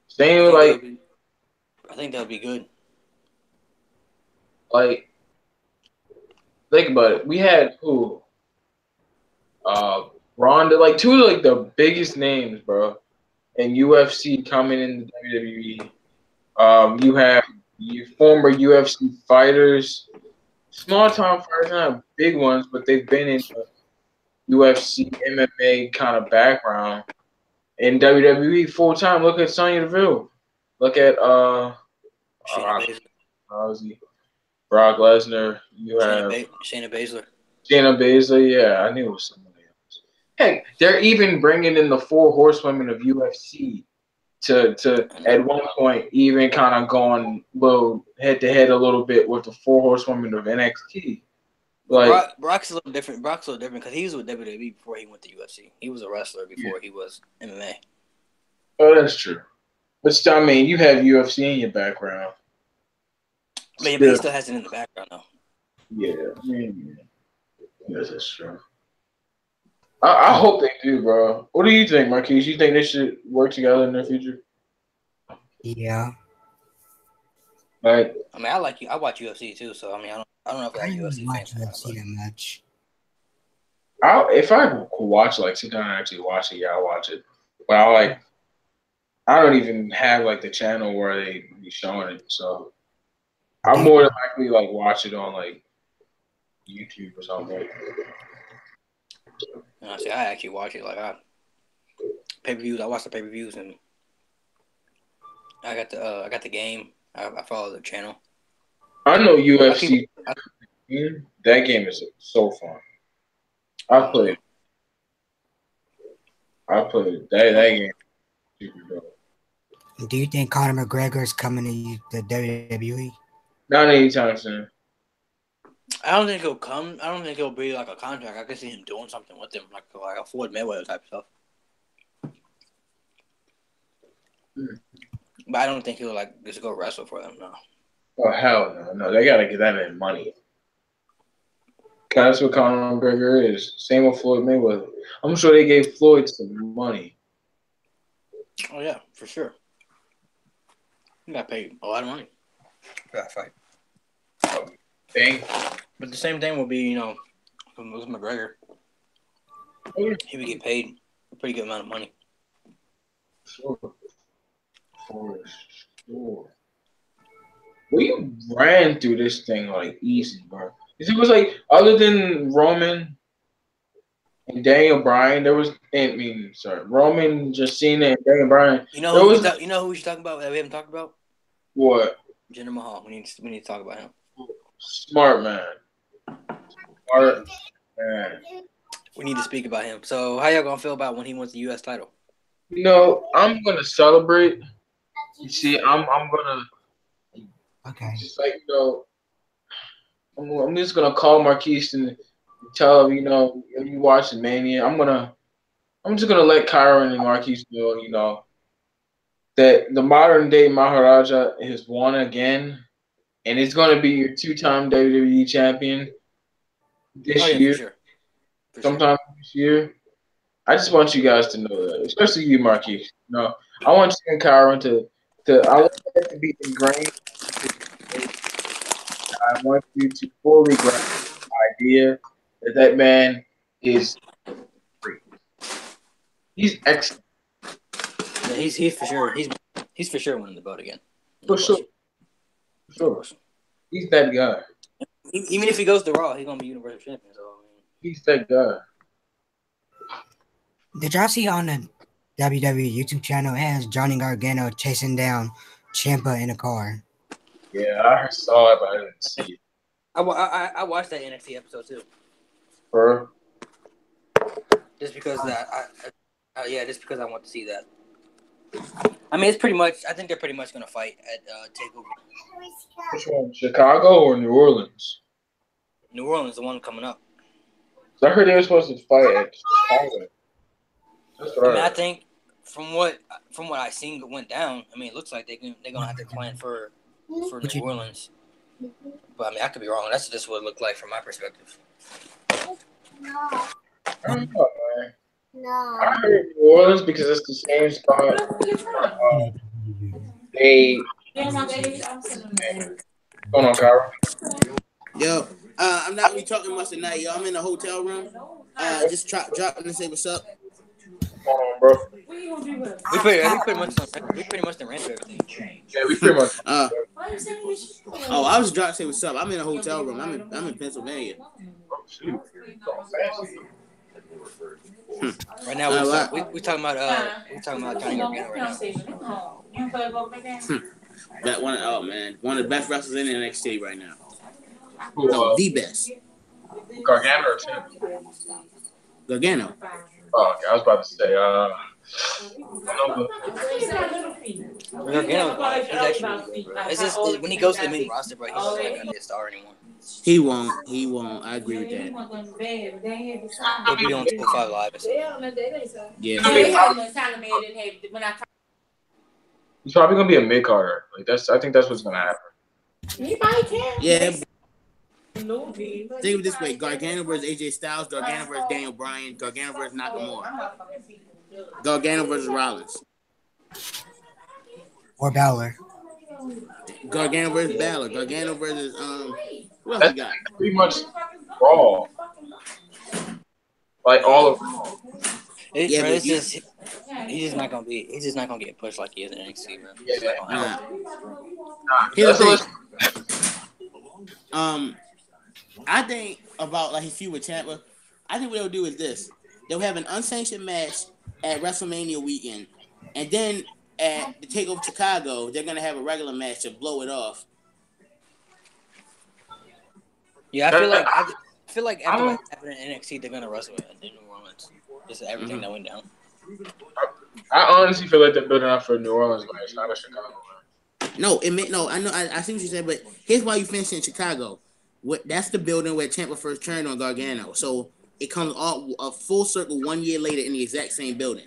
S1: Same like,
S2: I think that would be good.
S1: Like, think about it. We had who? Ronda, like two of like the biggest names, bro, in UFC coming in the WWE. You have your former UFC fighters, small time fighters, not big ones, but they've been in the UFC, MMA kind of background. In WWE full time, look at Sonya Deville. Look at
S2: Shayna Baszler.
S1: Brock Lesnar. You have
S2: Shayna Baszler.
S1: Shayna Baszler. Yeah, I knew it was somebody else. Heck, they're even bringing in the four horsewomen of UFC to at one point even kind of going little head to head a little bit with the four horsewomen of NXT. Like
S2: Brock's a little different. Brock's a little different because he was with WWE before he went to UFC. He was a wrestler before he was MMA.
S1: Oh, that's true. But still, I mean, you have UFC in your background.
S2: But he still has it in the background, though.
S1: Yeah, yes, that's true. I hope they do, bro. What do you think, Marquise? You think they should work together in the future?
S3: Yeah.
S1: Like,
S2: I mean, I watch UFC too, so I mean, I don't know if
S3: I
S2: I'm
S3: don't
S2: UFC
S3: watch
S2: fan.
S3: UFC that much.
S1: if I could watch, like, sit down and actually watch it, yeah, I'll watch it. But I don't even have like the channel where they be showing it, so I'm more than likely like watch it on like YouTube or something.
S2: See, I actually watch it like pay-per-views. I watch the pay-per-views and I got the game. I follow the channel.
S1: I know UFC. That game is so fun. I played. I put that game super dope.
S3: Do you think Conor McGregor is coming to the WWE?
S1: Not anytime soon.
S2: I don't think he'll come. I don't think he'll be like a contract. I could see him doing something with him, like a Floyd Mayweather type stuff. But I don't think he'll like just go wrestle for them. No.
S1: Oh hell no. They gotta get that man money. That's what Conor McGregor is. Same with Floyd Mayweather. I'm sure they gave Floyd some money.
S2: Oh yeah, for sure. He got paid a lot of money for that fight.
S1: Thing.
S2: But the same thing will be, with McGregor. He would get paid a pretty good amount of money.
S1: Sure. For sure. We ran through this thing like easy, bro. It was like other than Roman and Daniel Bryan, Roman, Justina, and Daniel Bryan.
S2: You know who we should talk about that we haven't talked about?
S1: What?
S2: Jinder Mahal. We need to talk about him.
S1: Smart man. Smart man.
S2: We need to speak about him. So, how y'all gonna feel about when he wins the U.S. title?
S1: I'm gonna celebrate. You see, I'm gonna.
S3: Okay.
S1: Just like I'm just gonna call Marquise and tell him, you watching Mania. I'm just gonna let Kyron and Marquise know, that the modern day Maharaja has won again, and it's gonna be your 2-time WWE champion this year.
S2: For sure.
S1: Sometime this year. I just want you guys to know that, especially you, Marquise. I want you and Kyron I want that to be ingrained. I want you to fully grasp the idea that man is great. He's excellent.
S2: Yeah, he's for sure. He's for sure winning the belt again.
S1: For sure. He's that guy.
S2: Even if he goes to Raw, he's gonna be Universal Champion. So
S1: he's that guy.
S3: Did y'all see on the WWE YouTube channel it has Johnny Gargano chasing down Ciampa in a car?
S1: Yeah, I saw it, but I didn't see it.
S2: I watched that NXT episode too. Just because just because I want to see that. I mean, it's pretty much. I think they're pretty much going to fight at Takeover.
S1: Which one, Chicago or New Orleans?
S2: New Orleans, the one coming up.
S1: I heard they were supposed to fight at Chicago. That's what
S2: I think from what I seen that went down. I mean, it looks like they're gonna have to plan for New Orleans. But I mean, I could be wrong. That's just what it looked like from my perspective.
S1: I don't know, man. No. I heard New Orleans because it's the same spot. Going on, Kyra?
S5: Yo, I'm not really talking much tonight, yo. I'm in the hotel room. Just dropping to say what's up.
S1: Come on, bro.
S2: We pretty much done ran through everything.
S1: Yeah, we pretty much.
S5: I was dropping to say what's up. I'm in a hotel room. I'm in Pennsylvania.
S1: Oh, shoot.
S2: Right now we talking about Johnny Gargano right now.
S5: That one, one of the best wrestlers in NXT right now. The best.
S1: Gargano or Ciampa?
S5: Gargano.
S1: Oh, okay. I was about to say,
S2: Gargano is actually good, bro. It's just when he goes to the main roster, bro, he's just not gonna be a star anymore.
S5: He won't. I agree with that.
S2: He'll be on 205 Live.
S5: Yeah.
S1: He's probably gonna be a mid-carder. I think that's what's gonna happen.
S5: Yeah. Think of it this way: Gargano versus AJ Styles, Gargano versus Daniel Bryan, Gargano versus Nakamura, Gargano versus Rollins,
S3: or Balor.
S5: Gargano versus Balor, Gargano versus who else
S1: That's
S5: we got?
S1: pretty much Raw. Like all of Raw.
S2: He's just not gonna get pushed like he is in NXT, bro.
S1: Yeah.
S5: Here's the thing. I think about his feud with Ciampa. I think what they'll do is this: they'll have an unsanctioned match at WrestleMania weekend, and then at the Takeover Chicago, they're gonna have a regular match to blow it off.
S2: Yeah, I feel like after what happened in NXT, they're gonna wrestle in New Orleans. Just everything that went down.
S1: I honestly feel like they're building up for New Orleans match, not a Chicago match.
S5: No, I know. I see what you said, but here's why you finished in Chicago. That's the building where Tampa first turned on Gargano. So it comes all a full circle 1 year later in the exact same building.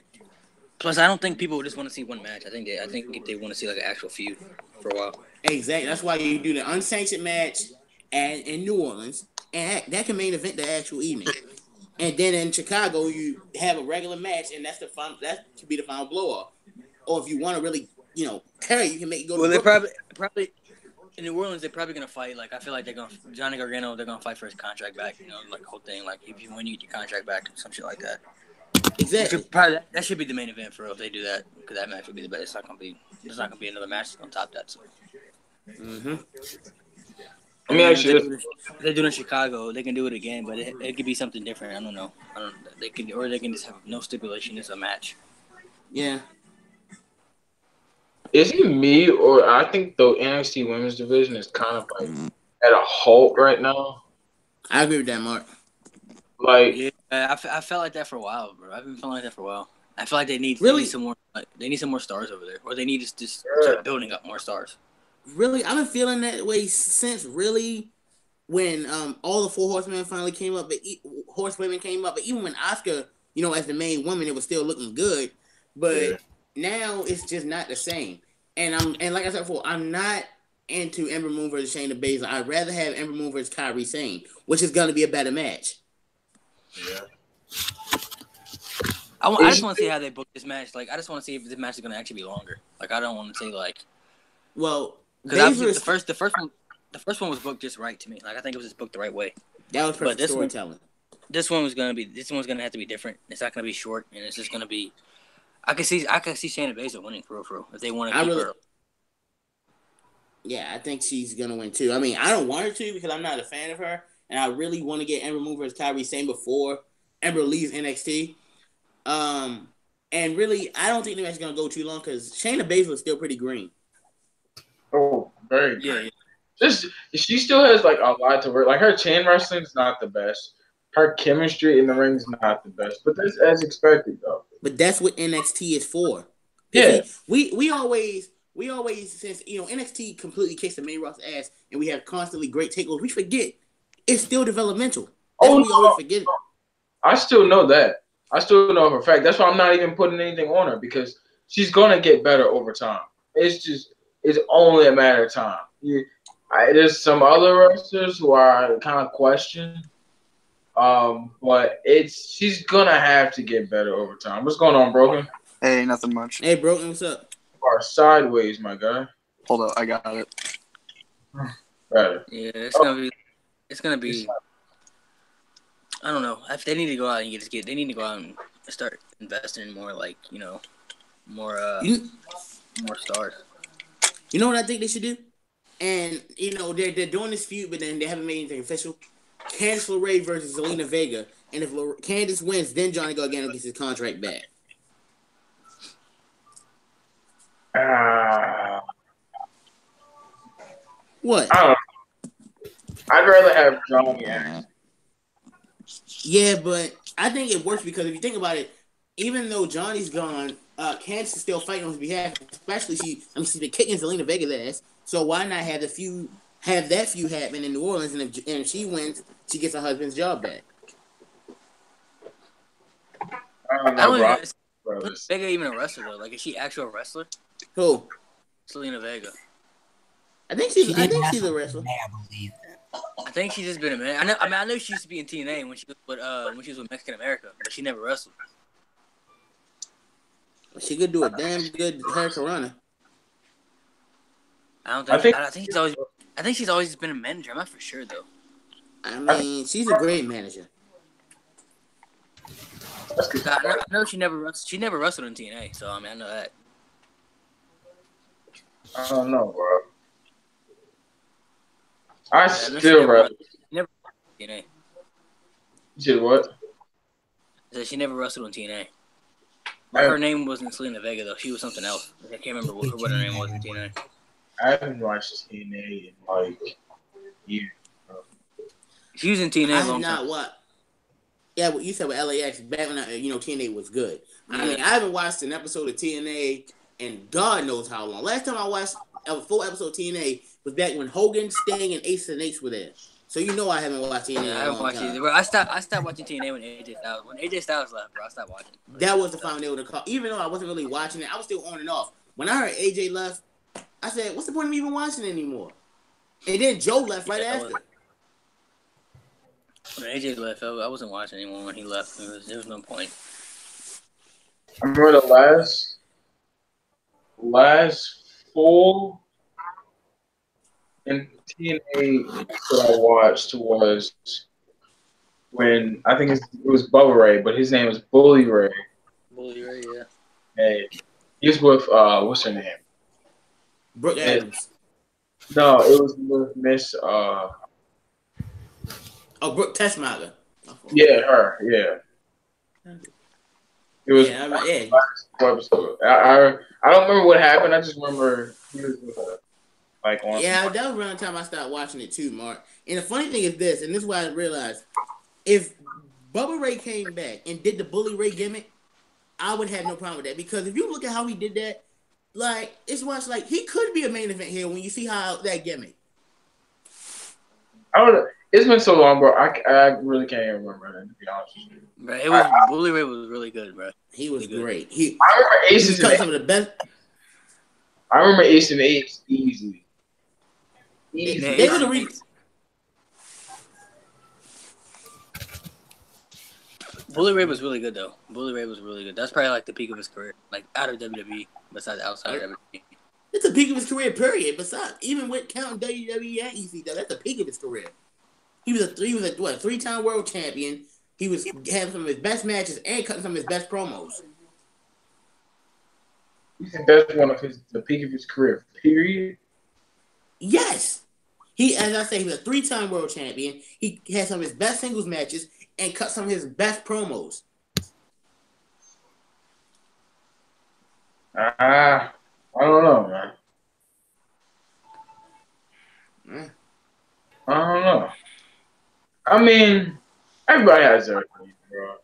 S2: Plus, I don't think people just want to see one match. I think they want to see like an actual feud for a while.
S5: Exactly. That's why you do the unsanctioned match in New Orleans, and that can main event the actual evening. And then in Chicago, you have a regular match, and that's the final. That should be the final blow off. Or if you want to really, carry, you can make it go.
S2: Well,
S5: to
S2: they probably in New Orleans, they're probably gonna fight. Like I feel like Johnny Gargano. They're gonna fight for his contract back. Like the whole thing. Like if you win, you get your contract back, some shit like that.
S5: Exactly.
S2: That should be the main event for if they do that, because that match would be the best. There's not gonna be another match that's gonna top that. So.
S5: Mm-hmm.
S1: I mean, actually,
S2: if they do it in Chicago, they can do it again, but it could be something different. I don't know. They can just have no stipulation. It's a match.
S5: Yeah.
S1: Is it me or I think the NXT Women's Division is kind of like at a halt right now?
S5: I agree with that, Mark.
S1: Like,
S2: yeah, I felt like that for a while, bro. I've been feeling like that for a while. I feel like they need some more. They need some more stars over there, or they need to just start building up more stars.
S5: Really, I've been feeling that way since really when all the four horsemen finally came up, but horsewomen came up, but even when Asuka, as the main woman, it was still looking good, but now it's just not the same. And like I said before, I'm not into Ember Moon versus Shayna Baszler. I'd rather have Ember Moon versus Kairi Sane, which is going to be a better match.
S1: yeah.
S2: I just want to see how they book this match. Like, I just want to see if this match is going to actually be longer. Like, I don't want to say like.
S5: Well,
S2: because the first one was booked just right to me. Like, I think it was just booked the right way.
S5: That was perfect storytelling.
S2: This one's gonna have to be different. It's not gonna be short, and it's just gonna be. I can see Shayna Baszler winning for real if they want to keep her.
S5: Yeah, I think she's gonna win too. I mean, I don't want her to because I'm not a fan of her, and I really want to get Ember Moon versus Kairi Sane before Ember leaves NXT. And really, I don't think the match is gonna go too long because Shayna Baszler is still pretty green.
S1: Oh, very
S2: yeah.
S1: She still has like a lot to work. Like her chain wrestling is not the best. Her chemistry in the ring is not the best, but that's as expected though.
S5: But that's what NXT is for.
S1: Yeah,
S5: we always since NXT completely kicks the main roster ass, and we have constantly great takeovers. We forget it's still developmental. That's what we always forget.
S1: I still know that. I still know for a fact. That's why I'm not even putting anything on her because she's gonna get better over time. It's only a matter of time. There's some other wrestlers who I kind of question. But she's gonna have to get better over time. What's going on, Broken?
S6: Hey, nothing much.
S5: Hey, Broken, what's up?
S1: You are sideways, my guy.
S6: Hold up, I got it.
S1: Better.
S2: Yeah, it's gonna be. I don't know. If they need to go out and they need to go out and start investing in more, like more stars.
S5: You know what I think they should do? And they're doing this feud, but then they haven't made anything official. Candice LeRae versus Zelina Vega, and if Candice wins, then Johnny Gargano gets his contract back. What?
S1: I don't know. I'd rather have Johnny.
S5: Yeah, but I think it works because if you think about it, even though Johnny's gone, Candice is still fighting on his behalf. Especially she's been kicking Zelina Vega's ass. So why not have that feud happen in New Orleans, and if she wins, she gets her husband's job back.
S1: I don't know,
S2: is Vega even a wrestler though? Like, is she actual wrestler?
S5: Who?
S2: Zelina Vega.
S5: I think she's a wrestler.
S3: I believe.
S2: I think she's just been a man. I know she used to be in TNA when she was with Mexican America, but she never wrestled.
S5: She could do a damn good Hurricanrana.
S2: I think she's always been a manager. I'm not for sure though.
S5: I mean, she's a great manager.
S2: I know she never wrestled in TNA, so I mean I know that.
S1: I don't know, bro. I still wrestle.
S2: Never in TNA.
S1: You said what?
S2: I said she never wrestled in TNA. But her name wasn't Zelina Vega though. She was something else. I can't remember what her name was in TNA.
S1: I haven't watched TNA in like years.
S2: She was in TNA a long time.
S5: yeah, what you said with LAX back when TNA was good. I mean, I haven't watched an episode of TNA in God knows how long. Last time I watched a full episode of TNA was back when Hogan, Sting, and Ace and H were there. So I haven't watched TNA in a long time.
S2: I stopped watching TNA when AJ Styles left, bro. I stopped watching.
S5: That was the final they would have called. Even though I wasn't really watching it, I was still on and off. When I heard AJ left, I said, "What's the point of me even watching it anymore?" And then Joe left right after.
S2: When AJ left, I wasn't watching anymore when he left. There was no point.
S1: I remember the last full in TNA that I watched was when I think it was Bubba Ray, but his name was Bully Ray.
S2: Bully Ray, yeah.
S1: Hey, he was with what's her name?
S5: Brooke Adams.
S1: No, it was with Miss
S5: Brooke Tessmacher.
S1: Yeah, her. Yeah. It was episode. I don't remember what happened. I just remember he was with her. That
S5: was around the time I started watching it too, Mark. And the funny thing is this, and this is why I realized, if Bubba Ray came back and did the Bully Ray gimmick, I would have no problem with that. Because if you look at how he did that, he could be a main event here when you see how that gimmick.
S1: I don't know. It's been so long, bro. I really can't even remember that, to be honest with you.
S2: Bro, Bully Ray was really good, bro.
S5: He was great.
S1: I remember Ace and
S5: some of the best.
S1: I remember Ace and Eight easily.
S5: They were the reason.
S2: Bully Ray was really good, though. Bully Ray was really good. That's probably the peak of his career, out of WWE, besides outside of WWE.
S5: It's the peak of his career, period. Besides, even with counting WWE and ECW, that's the peak of his career. He was a 3-time world champion. He was having some of his best matches and cutting some of his best promos.
S1: You think that's the peak of his career, period?
S5: Yes. As I say, he was a 3-time world champion. He had some of his best singles matches and cut some of his best promos.
S1: I don't know, man. I don't know. I mean, everybody has their opinion, bro.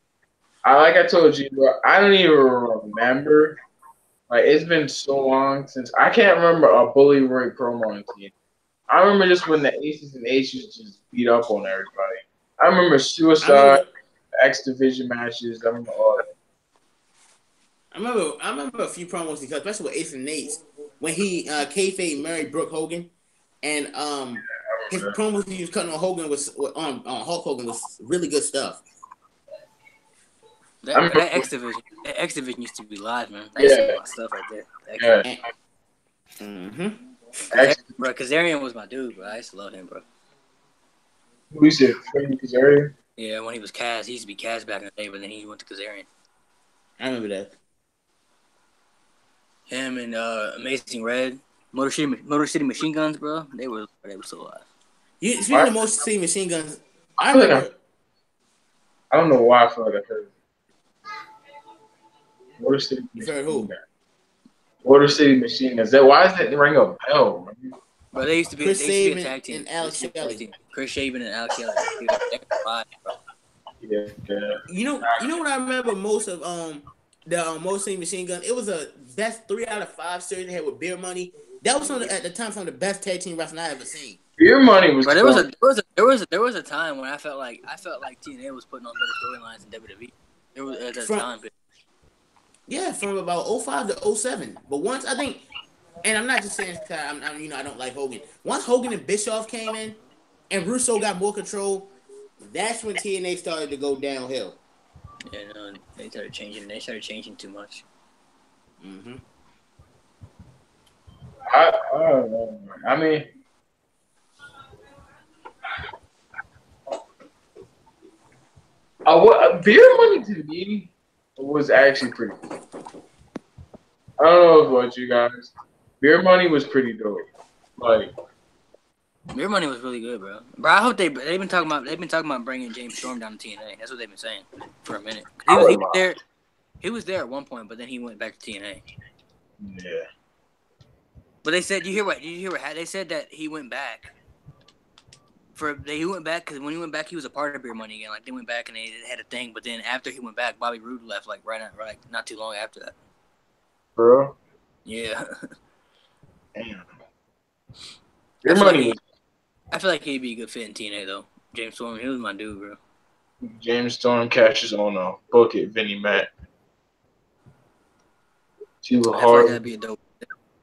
S1: Like I told you, bro, I don't even remember. It's been so long since I can't remember a Bully Ray promo on TV. I remember just when the Aces and H's just beat up on everybody. I remember Suicide, X Division matches. I remember all that.
S5: I remember a few promos he cut, especially with Ace and Nate's, when he kayfabe married Brooke Hogan, and his promos he was cutting on Hogan on Hulk Hogan was really good stuff.
S2: That X Division used to be live, man. That used to be my stuff right there. Bro, Kazarian was my dude, bro. I used to love him, bro.
S1: Who you said? Kazarian?
S2: Yeah, when he was Kaz, he used to be Kaz back in the day, but then he went to Kazarian.
S5: I remember that.
S2: Him and Amazing Red, Motor City Machine Guns, bro. They were so alive.
S5: Speaking of Motor City Machine Guns, I
S1: don't know why I feel like I heard. Motor City
S5: Machine Guns.
S1: Motor City Machine Guns. Why is that ring a bell, man?
S2: Bro, they used to be
S5: Chris
S2: a tag team.
S5: And Alex Shelley.
S2: Chris Shaven and Alex Shelley.
S1: Yeah.
S5: You know what I remember most of the Motor City Machine Gun? It was a best 3 out of 5 series they had with Beer Money. That was at the time some of the best tag team wrestling I ever seen.
S1: Beer Money was.
S2: But there was a time when I felt like TNA was putting on better storylines than WWE. There was at that time.
S5: Yeah, from about 05 to 07. But once I think, and I'm not just saying because I don't like Hogan. Once Hogan and Bischoff came in, and Russo got more control, that's when TNA started to go downhill.
S2: Yeah, no, they started changing. They started changing too much.
S5: Mm-hmm.
S1: I don't know. I mean, Beer Money to me was actually pretty cool. I don't know about you guys. Beer Money was pretty dope.
S2: Beer Money was really good, bro. Bro, I hope they've been talking about bringing James Storm down to TNA. That's what they've been saying for a minute. He was there at one point, but then he went back to TNA.
S1: Yeah.
S2: But they said, did you hear what they said that he went back he went back because when he went back, he was a part of Beer Money again. Like they went back and they had a thing, but then after he went back, Bobby Roode left like not too long after that.
S1: Bro.
S2: Yeah.
S1: Damn. Your money.
S2: I feel like he'd be a good fit in TNA though. James Storm, he was my dude, bro.
S1: James Storm catches on a book it, Vinnie Mac. Too
S2: I feel
S1: hard.
S2: like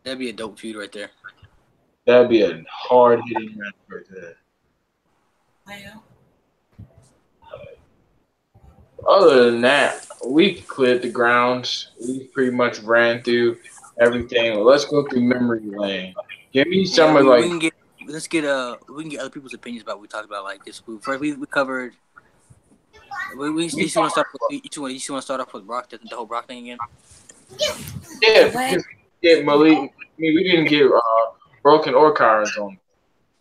S2: that'd be a dope feud right there.
S1: That'd be a hard hitting match right there. Other than that, we cleared the grounds. We pretty much ran through everything. Let's go through memory lane. Give me some of like.
S2: We can get other people's opinions about what we talked about like this. First, we covered. You just want to start off with Brock, the whole Brock thing again.
S1: Yeah, because Malik. I mean, we didn't get Broken or Kyron's on.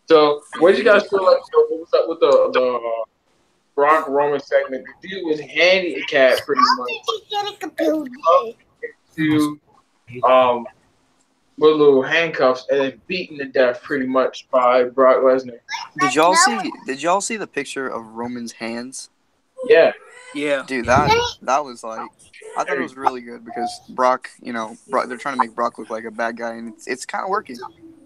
S1: So, what did you guys feel like? So, what was up with the Brock Roman segment? The dude was handicapped pretty much. To with little handcuffs and then beaten to death pretty much by Brock Lesnar.
S6: Did y'all see the picture of Roman's hands?
S1: Yeah.
S2: Yeah.
S6: Dude, that was like, I thought it was really good because Brock, they're trying to make Brock look like a bad guy, and it's kind of working.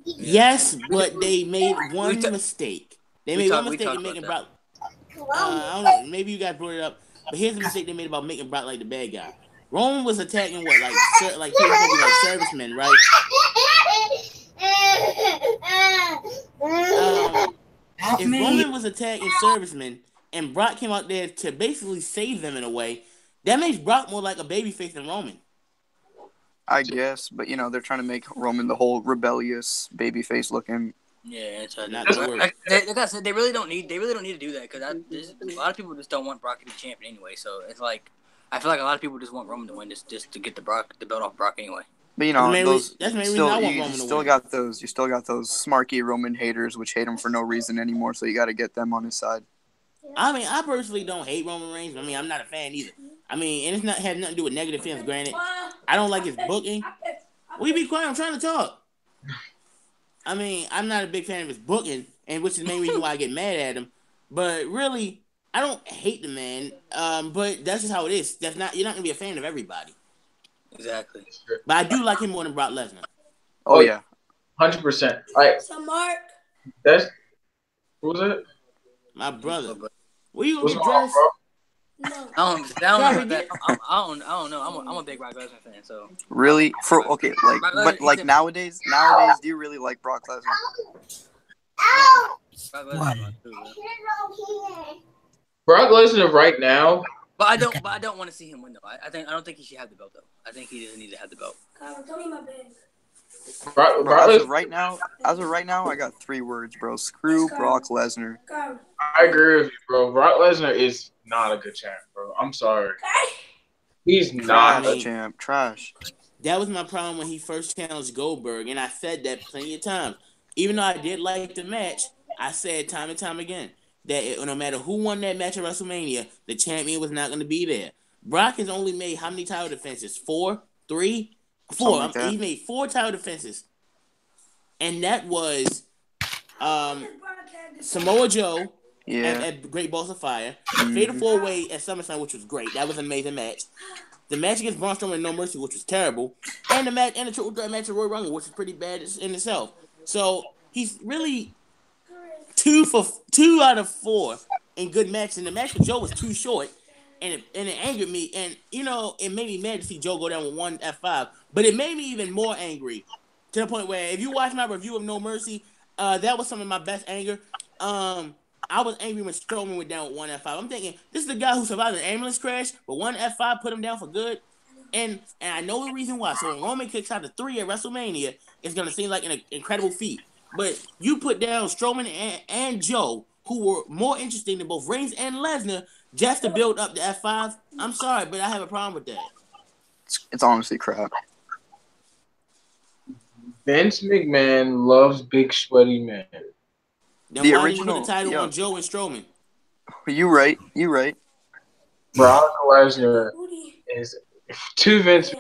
S5: Yes, but they made one mistake. They made one mistake in making Brock. I don't know. Maybe you guys brought it up, but here's the mistake they made about making Brock like the bad guy. Roman was attacking what, like people like servicemen, right? If Roman was attacking servicemen and Brock came out there to basically save them in a way, that makes Brock more like a babyface than Roman.
S6: I guess, but they're trying to make Roman the whole rebellious babyface looking.
S2: Yeah, it's not
S5: work.
S2: Like I said, they really don't need to do that because a lot of people just don't want Brock to be champion anyway. So it's like I feel like a lot of people just want Roman to win just to get the belt off Brock anyway.
S6: But
S5: that's the main reason I want Roman to win.
S6: You still got those smarky Roman haters which hate him for no reason anymore. So you got to get them on his side.
S5: I mean, I personally don't hate Roman Reigns. I mean, I'm not a fan either. I mean, and it's had nothing to do with negative fans. Granted, I don't like his booking. Will you be quiet? I'm trying to talk. I mean, I'm not a big fan of his booking, and which is the main reason why I get mad at him. But really, I don't hate the man. But that's just how it is. You're not gonna be a fan of everybody.
S2: Exactly.
S5: But I do like him more than Brock Lesnar.
S6: Oh yeah,
S1: 100%. Like
S7: Smarks.
S1: that's what was it?
S5: My brother. Where you
S1: What's
S5: gonna
S1: wrong,
S5: get dressed?
S1: bro?
S2: I don't know. I'm a big Brock Lesnar fan. So
S6: really, but nowadays, do you really like Brock Lesnar?
S1: Brock Lesnar right now.
S2: But I don't want to see him win though. I don't think he should have the belt though. I think he doesn't need to have the belt.
S7: Tell me my bag.
S6: As of right now, I got 3 words, bro. Screw Brock Lesnar.
S1: I agree with you, bro. Brock Lesnar is not a good champ, bro. I'm sorry. He's not
S6: a champ. Trash.
S5: That was my problem when he first challenged Goldberg, and I said that plenty of times. Even though I did like the match, I said time and time again that no matter who won that match at WrestleMania, the champion was not going to be there. Brock has only made how many title defenses? 4? 3? 4. Like he made 4 title defenses. And that was Samoa Joe at Great Balls of Fire. Fatal 4-Way at SummerSlam, which was great. That was an amazing match. The match against Braun Strowman and No Mercy, which was terrible. And the triple threat match with Royal Rumble, which was pretty bad in itself. So he's really 2 out of 4 in good matches. And the match with Joe was too short. And it angered me. And, it made me mad to see Joe go down with 1 F5. But it made me even more angry to the point where if you watch my review of No Mercy, that was some of my best anger. I was angry when Strowman went down with 1 F5. I'm thinking, this is the guy who survived an ambulance crash, but 1 F5 put him down for good. And I know the reason why. So when Roman kicks out to 3 at WrestleMania, it's going to seem like an incredible feat. But you put down Strowman and Joe, who were more interesting than both Reigns and Lesnar, just to build up the F5. I'm sorry, but I have a problem with that.
S6: It's honestly crap.
S1: Vince McMahon loves big sweaty men.
S5: Then
S6: the
S5: why
S6: original
S5: did you put the title on Joe and Strowman?
S6: You right.
S1: Brock Lesnar is To Vince,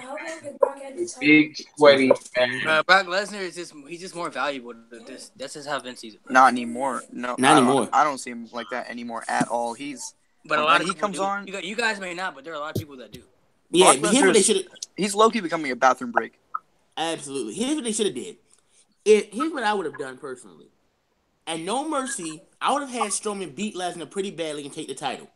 S1: big sweaty man.
S2: Brock Lesnar is he's just more valuable to this. That's just how Vince sees it.
S6: Not anymore. No,
S5: Not anymore.
S6: I don't see him like that anymore at all. He's
S2: But a
S6: when
S2: lot of
S6: he
S2: people
S6: comes
S2: do.
S6: on.
S2: You guys may not, but there are a lot of people that do.
S5: Yeah,
S6: Brock
S5: but here's what they
S6: Lesnar's
S5: should have.
S6: he's low key becoming a bathroom break.
S5: Absolutely. Here's what they should have did. Here's what I would have done personally. At No Mercy, I would have had Strowman beat Lesnar pretty badly and take the title.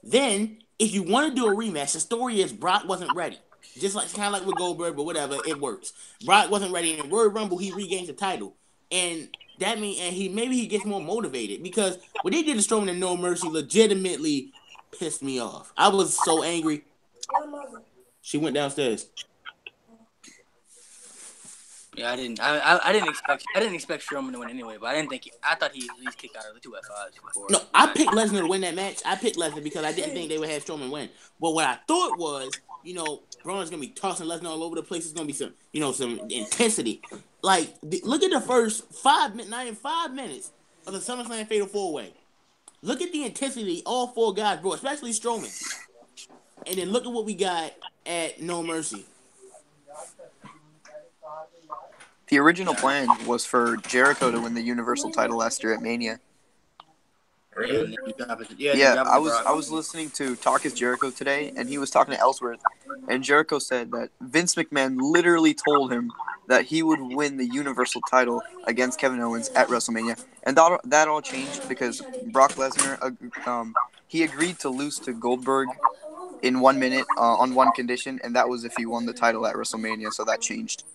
S5: Then, if you want to do a rematch, the story is Brock wasn't ready. Just like kind of like with Goldberg, but whatever, it works. Brock wasn't ready, and in Royal Rumble he regains the title, and that means maybe he gets more motivated because what they did to Strowman and No Mercy legitimately pissed me off. I was so angry. She went downstairs.
S2: Yeah, I didn't expect Strowman to win anyway, but I thought he at least kicked out of the 2 F5s before.
S5: No, I picked Lesnar to win that match. I picked Lesnar because I didn't think they would have Strowman win. But what I thought was, Braun's gonna be tossing Lesnar all over the place. It's gonna be some intensity. Like, look at the first 5 minutes of the SummerSlam Fatal 4-Way. Look at the intensity all 4 guys brought, especially Strowman. And then look at what we got at No Mercy.
S6: The original plan was for Jericho to win the Universal title last year at Mania. Yeah, I was listening to Talk is Jericho today, and he was talking to Ellsworth, and Jericho said that Vince McMahon literally told him that he would win the Universal title against Kevin Owens at WrestleMania, and that all changed because Brock Lesnar he agreed to lose to Goldberg in 1 minute on one condition, and that was if he won the title at WrestleMania, so that changed.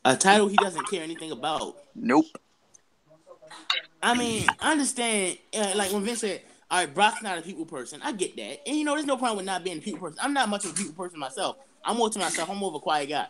S5: A title he doesn't care anything about.
S6: Nope.
S5: I mean, I understand, like when Vince said, all right, Brock's not a people person. I get that. And, there's no problem with not being a people person. I'm not much of a people person myself. I'm more to myself. I'm more of a quiet guy.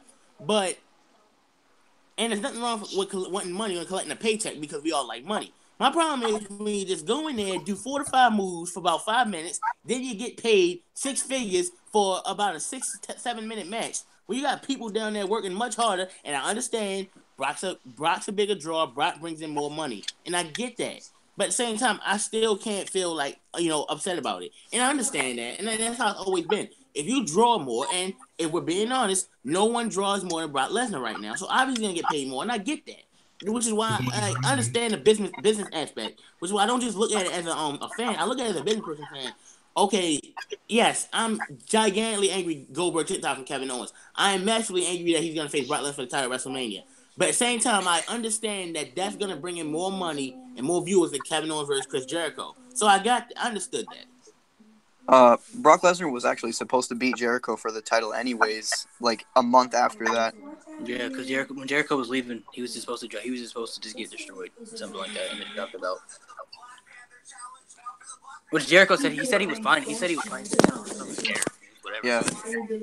S5: And there's nothing wrong with wanting money or collecting a paycheck because we all like money. My problem is when you just go in there, do 4 to 5 moves for about 5 minutes, then you get paid 6 figures for about a 6 to 7 minute match. Well, you got people down there working much harder, and I understand Brock's a bigger draw. Brock brings in more money, and I get that. But at the same time, I still can't feel like upset about it, and I understand that, and that's how it's always been. If you draw more, and if we're being honest, no one draws more than Brock Lesnar right now, so obviously gonna get paid more, and I get that. Which is why I understand the business aspect. Which is why I don't just look at it as a fan. I look at it as a business person saying, okay, yes, I'm gigantically angry Goldberg TikTok from Kevin Owens. I am massively angry that he's going to face Brock Lesnar for the title at WrestleMania. But at the same time, I understand that that's going to bring in more money and more viewers than Kevin Owens versus Chris Jericho. So I understood that.
S6: Brock Lesnar was actually supposed to beat Jericho for the title anyways, like a month after that.
S2: Yeah, because when Jericho was leaving, he was just supposed to just get destroyed, something like that, and then drop the belt. Which Jericho said, he said he was fine. He said he was fine. Whatever.
S6: Yeah,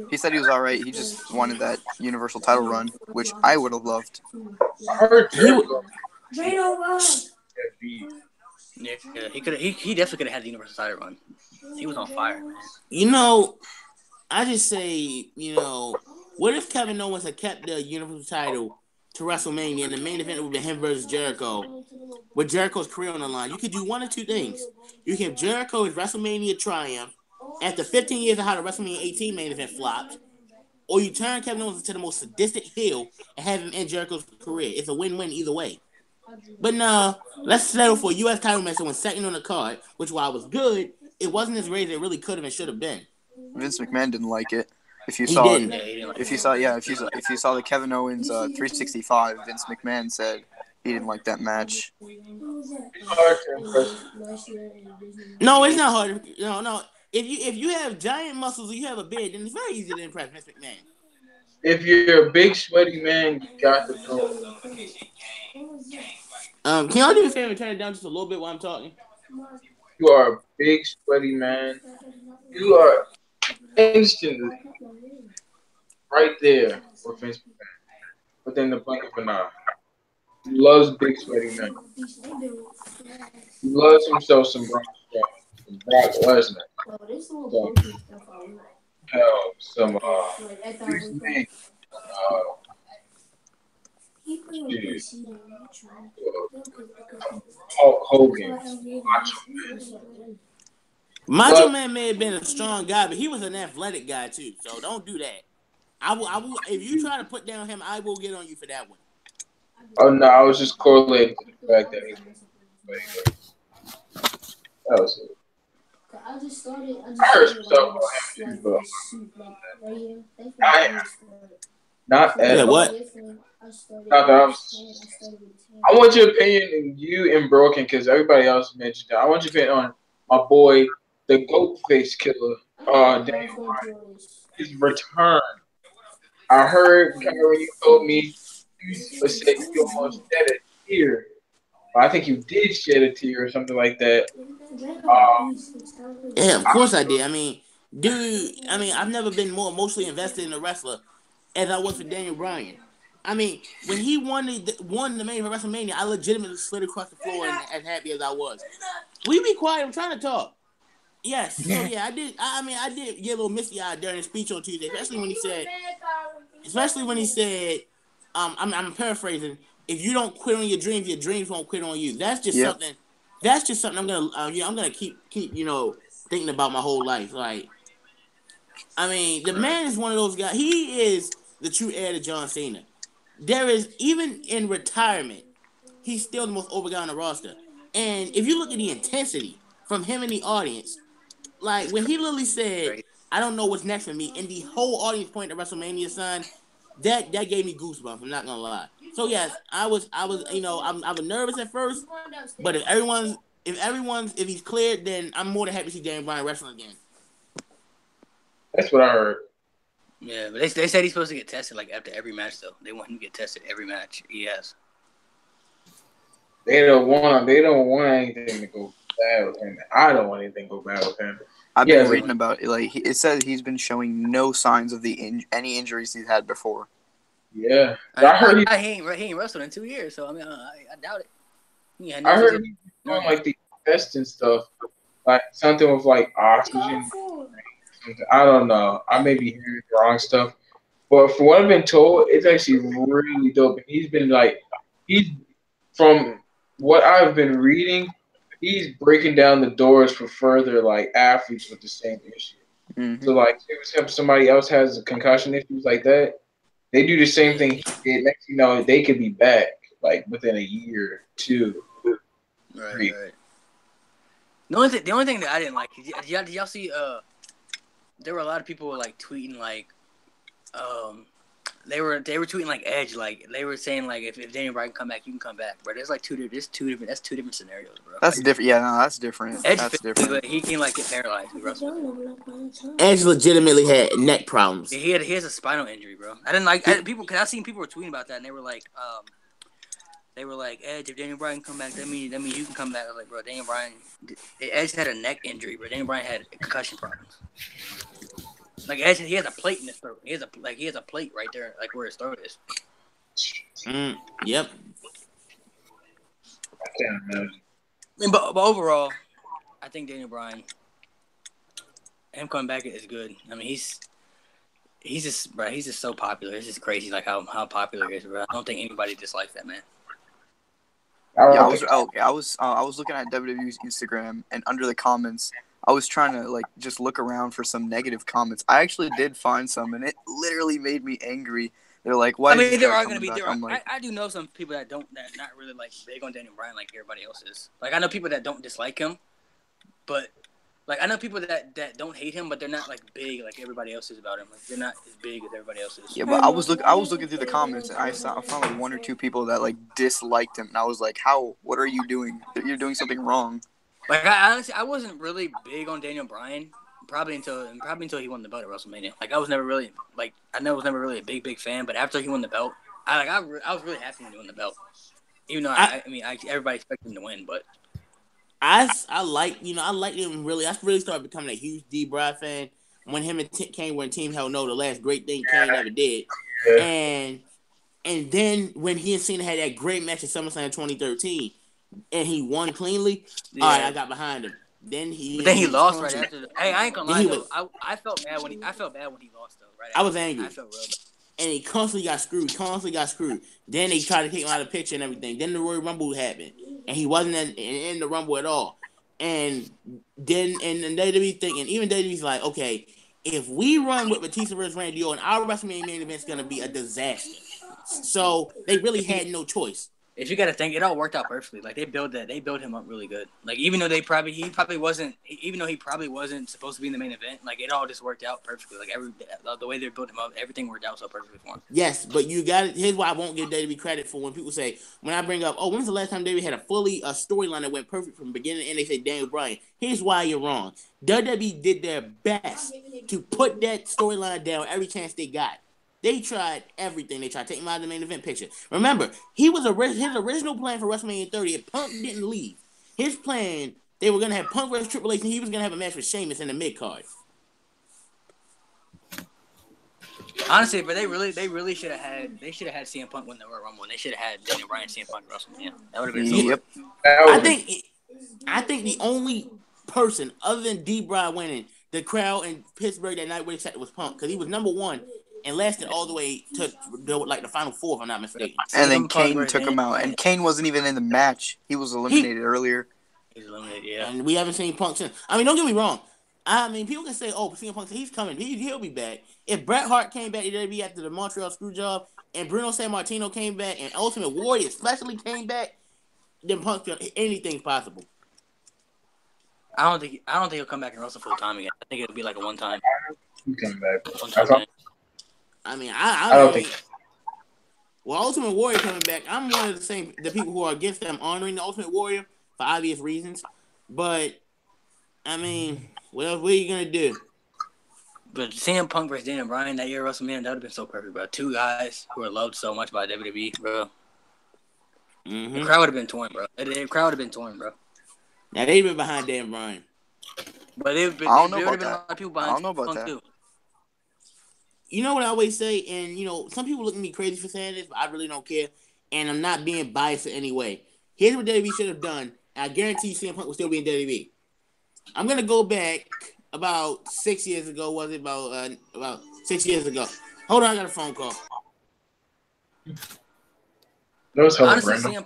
S6: he said he was all right. He just wanted that Universal title run, which I would have loved.
S2: Yeah, he definitely could have had the Universal title run. He was on fire, man.
S5: I just say, what if Kevin Owens had kept the Universal title to WrestleMania and the main event would be him versus Jericho with Jericho's career on the line? You could do one of two things. You can have Jericho's WrestleMania triumph after 15 years of how the WrestleMania 18 main event flopped, or you turn Kevin Owens into the most sadistic heel and have him end Jericho's career. It's a win-win either way. But no, let's settle for a U.S. title match that went second on the card, which while it was good, it wasn't as great as it really could have and should have been.
S6: Vince McMahon didn't like it. If you
S5: He
S6: saw
S5: didn't.
S6: if you saw the Kevin Owens 365, Vince McMahon said he didn't like that match.
S5: No, it's not hard. No. If you have giant muscles or you have a beard, then it's very easy to impress Vince McMahon.
S1: If you're a big sweaty man, you got to go.
S5: Can y'all do me a favor and turn it down just a little bit while I'm talking?
S1: You are a big sweaty man. You are instantly right there with Vince McMahon. Within the blink of an eye. He loves big sweaty men. He loves himself some Brock Lesnar. So, hell, some Hulk Hogan, Macho Man.
S5: Macho Man may have been a strong guy, but he was an athletic guy too. So don't do that. I will. If you try to put down him, I will get on you for that one.
S1: Oh no, I was just correlating to the fact that he that was it. I heard some stuff about him too, but not
S5: Yeah,
S1: at
S5: what?
S1: not that I want your opinion on you and Broken because everybody else mentioned that. I want your opinion on my boy, the Goat Face Killer, Daniel Bryan, his return. I heard kind of when you told me you said you almost shed a tear. I think you did shed a tear or something like that.
S5: Yeah, of course I did. I mean, dude. I mean, I've never been more emotionally invested in a wrestler as I was for Daniel Bryan. I mean, when he won the main event of WrestleMania, I legitimately slid across the floor and as happy as I was. Will you be quiet? I'm trying to talk. Yes. So yeah, I did. I mean, I did get a little misty eyed during his speech on Tuesday, especially when he said, I'm paraphrasing. If you don't quit on your dreams won't quit on you. That's just
S6: Yep.
S5: something. That's just something I'm gonna keep thinking about my whole life. Like, I mean, the man is one of those guys. He is the true heir to John Cena. There is, even in retirement, he's still the most over guy on the roster. And if you look at the intensity from him in the audience, like when he literally said, "I don't know what's next for me," and the whole audience pointed at WrestleMania, son, that gave me goosebumps. I'm not gonna lie. So yes, I was, I was nervous at first, but if he's cleared, then I'm more than happy to see Daniel Bryan wrestling again.
S1: That's what I heard.
S2: Yeah, but they said he's supposed to get tested like after every match though. They want him to get tested every match he has.
S1: They don't want anything to go bad with him. I don't want anything to go bad with him.
S6: I've been reading about it. Like it said, he's been showing no signs of any injuries he's had before.
S1: Yeah,
S2: I heard he ain't wrestled in 2 years, so I mean I doubt it.
S1: I heard he's doing like the tests and stuff, like something with like oxygen. I don't know. I may be hearing the wrong stuff, but from what I've been told, it's actually really dope. And he's from what I've been reading, he's breaking down the doors for further like athletes with the same issue.
S6: Mm-hmm.
S1: So like, if somebody else has concussion issues like that, they do the same thing he did. Next thing you know, they could be back like within a year or two.
S2: Right. The only thing that I didn't like, did y'all see? There were a lot of people like tweeting like, they were tweeting like Edge, like they were saying like if Daniel Bryan can come back, you can come back. But there's like two different scenarios, bro.
S6: That's
S2: like,
S6: different. Yeah, no, that's different.
S2: Edge
S6: that's
S2: fit,
S6: different.
S2: but he can like get paralyzed.
S5: Edge legitimately had neck problems.
S2: He has a spinal injury, bro. I didn't like people because I seen people were tweeting about that, and they were like, Edge, if Daniel Bryan come back, that means you can come back. I was like, bro, Daniel Bryan, Edge had a neck injury, bro. Daniel Bryan had concussion problems. Like Edge, he has a plate in his throat. He has a plate right there, like where his throat is.
S5: Yep.
S1: I can't imagine.
S2: I mean, but overall, I think Daniel Bryan, him coming back is good. I mean, he's just so popular. It's just crazy, like how popular he is, bro. I don't think anybody dislikes that man.
S6: Yeah, I was looking at WWE's Instagram, and under the comments, I was trying to like just look around for some negative comments. I actually did find some, and it literally made me angry. They're like, "Why?"
S2: I mean, there are gonna be.
S6: Like,
S2: I do know some people that not really like big on Daniel Bryan like everybody else is. Like I know people that don't dislike him, but like I know people that don't hate him, but they're not like big like everybody else is about him. Like they're not as big as everybody else is.
S6: Yeah, but I was looking through the comments, and I found like one or two people that like disliked him, and I was like, "How? What are you doing? You're doing something wrong."
S2: Like I honestly, I wasn't really big on Daniel Bryan probably until he won the belt at WrestleMania. Like I was never really a big fan, but after he won the belt, I was really happy when he won the belt. Even though everybody expected him to win, but
S5: I like him really. I really started becoming a huge D. Bry fan when him and Kane were in Team Hell No, the last great thing Kane ever did. Yeah. And then when he and Cena had that great match at SummerSlam 2013, and he won cleanly, all right, I got behind him. Then he
S2: lost right after. Hey, I ain't gonna lie though. I felt bad when he lost though. Right.
S5: I was angry.
S2: I felt real bad.
S5: And he constantly got screwed. Then they tried to take him out of the picture and everything. Then the Royal Rumble happened, and he wasn't in the Rumble at all. And then and WWE thinking, even WWE's like, okay, if we run with Batista versus Randy Orton, our WrestleMania main event's gonna be a disaster. So they really had no choice.
S2: If you got to think, it all worked out perfectly. Like they built him up really good. Like even though he probably wasn't supposed to be in the main event, like it all just worked out perfectly. Like the way they built him up, everything worked out so perfectly for him.
S5: Yes, but you got it. Here's why I won't give WWE credit for when people say, when I bring up, oh, when's the last time WWE had a storyline that went perfect from beginning to end? They say Daniel Bryan. Here's why you're wrong. WWE did their best to put that storyline down every chance they got. They tried everything. They tried to take him out of the main event picture. Remember, his original plan for WrestleMania 30, if Punk didn't leave, his plan, they were going to have Punk versus Triple H, and he was going to have a match with Sheamus in the mid-card.
S2: Honestly, but they really should have had CM Punk win the Royal Rumble, and they should have had Daniel Bryan CM Punk at WrestleMania. That would have been so
S6: Yep.
S5: I think the only person other than D-Bry winning the crowd in Pittsburgh that night would accept it was Punk, because he was number one and lasted all the way to the final four, if I'm not mistaken.
S6: And then Kane took him out, and Kane wasn't even in the match. He was eliminated earlier.
S2: He's eliminated, yeah.
S5: And we haven't seen Punk since. I mean, don't get me wrong. I mean, people can say, "Oh, CM Punk, he's coming. He'll be back." If Bret Hart came back to WWE after the Montreal Screwjob, and Bruno Sammartino came back, and Ultimate Warrior especially came back, then Punk, anything's possible.
S2: I don't think he'll come back and wrestle full time again. I think it'll be like a one time.
S1: He's coming back.
S2: One time.
S5: I mean,
S1: I don't think.
S5: Well, Ultimate Warrior coming back. I'm one of the people who are against them honoring the Ultimate Warrior for obvious reasons. But I mean, what else? What are you gonna do?
S2: But CM Punk versus Daniel Bryan that year at WrestleMania, that would have been so perfect, bro. Two guys who are loved so much by WWE, bro.
S5: Mm-hmm.
S2: The crowd would have been torn, bro. The crowd would have been torn, bro.
S5: Now they've been behind Dan Bryan.
S2: But there would
S6: I
S2: have
S6: don't know
S2: been a
S6: about
S2: lot of people
S6: that. I
S2: behind
S6: don't know about
S2: Punk
S6: that.
S2: too.
S5: You know what I always say, and you know, some people look at me crazy for saying this, but I really don't care, and I'm not being biased in any way. Here's what WWE should have done, and I guarantee you CM Punk will still be in WWE. I'm gonna go back about 6 years ago. Was it about 6 years ago? Hold on, I got a phone call.
S1: That was hella
S2: Honestly,
S1: random.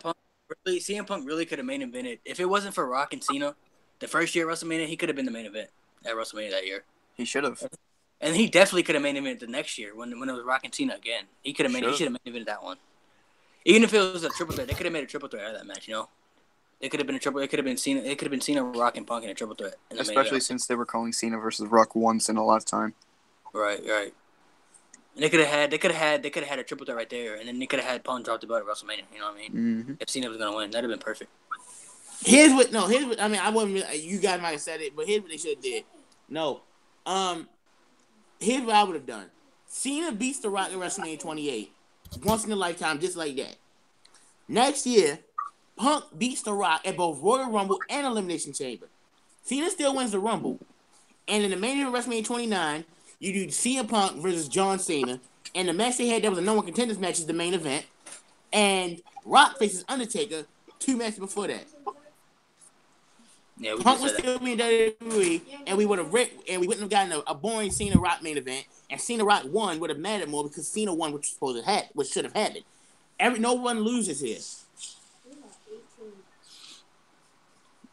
S2: CM Punk really could have main evented. If it wasn't for Rock and Cena, the first year at WrestleMania, he could have been the main event at WrestleMania that year.
S6: He should have.
S2: And he definitely could have main evented the next year when it was Rock and Cena again. He should have main evented that one. Even if it was a triple threat, they could have made a triple threat out of that match. You know, it could have been a triple. It could have been Cena. It could have been Cena, Rock, and Punk in a triple threat.
S6: Especially since they were calling Cena versus Rock once in a lifetime.
S2: Right. And they could have had a triple threat right there, and then they could have had Punk drop the belt at WrestleMania. You know what I mean?
S6: Mm-hmm.
S2: If Cena was gonna win, that'd have been perfect.
S5: Here's what I mean. I wasn't. You guys might have said it, but here's what they should have did. No, here's what I would have done. Cena beats The Rock at WrestleMania 28, once in a lifetime, just like that. Next year, Punk beats The Rock at both Royal Rumble and Elimination Chamber. Cena still wins the Rumble, and in the main event of WrestleMania 29, you do CM Punk versus John Cena, and the match they had that was a no one contenders match is the main event, and Rock faces Undertaker 2 matches before that.
S2: Yeah,
S5: Punk would still be in WWE, and we wouldn't have gotten a boring Cena Rock main event, and Cena Rock won would have mattered more because Cena won, which should have happened. No one loses here.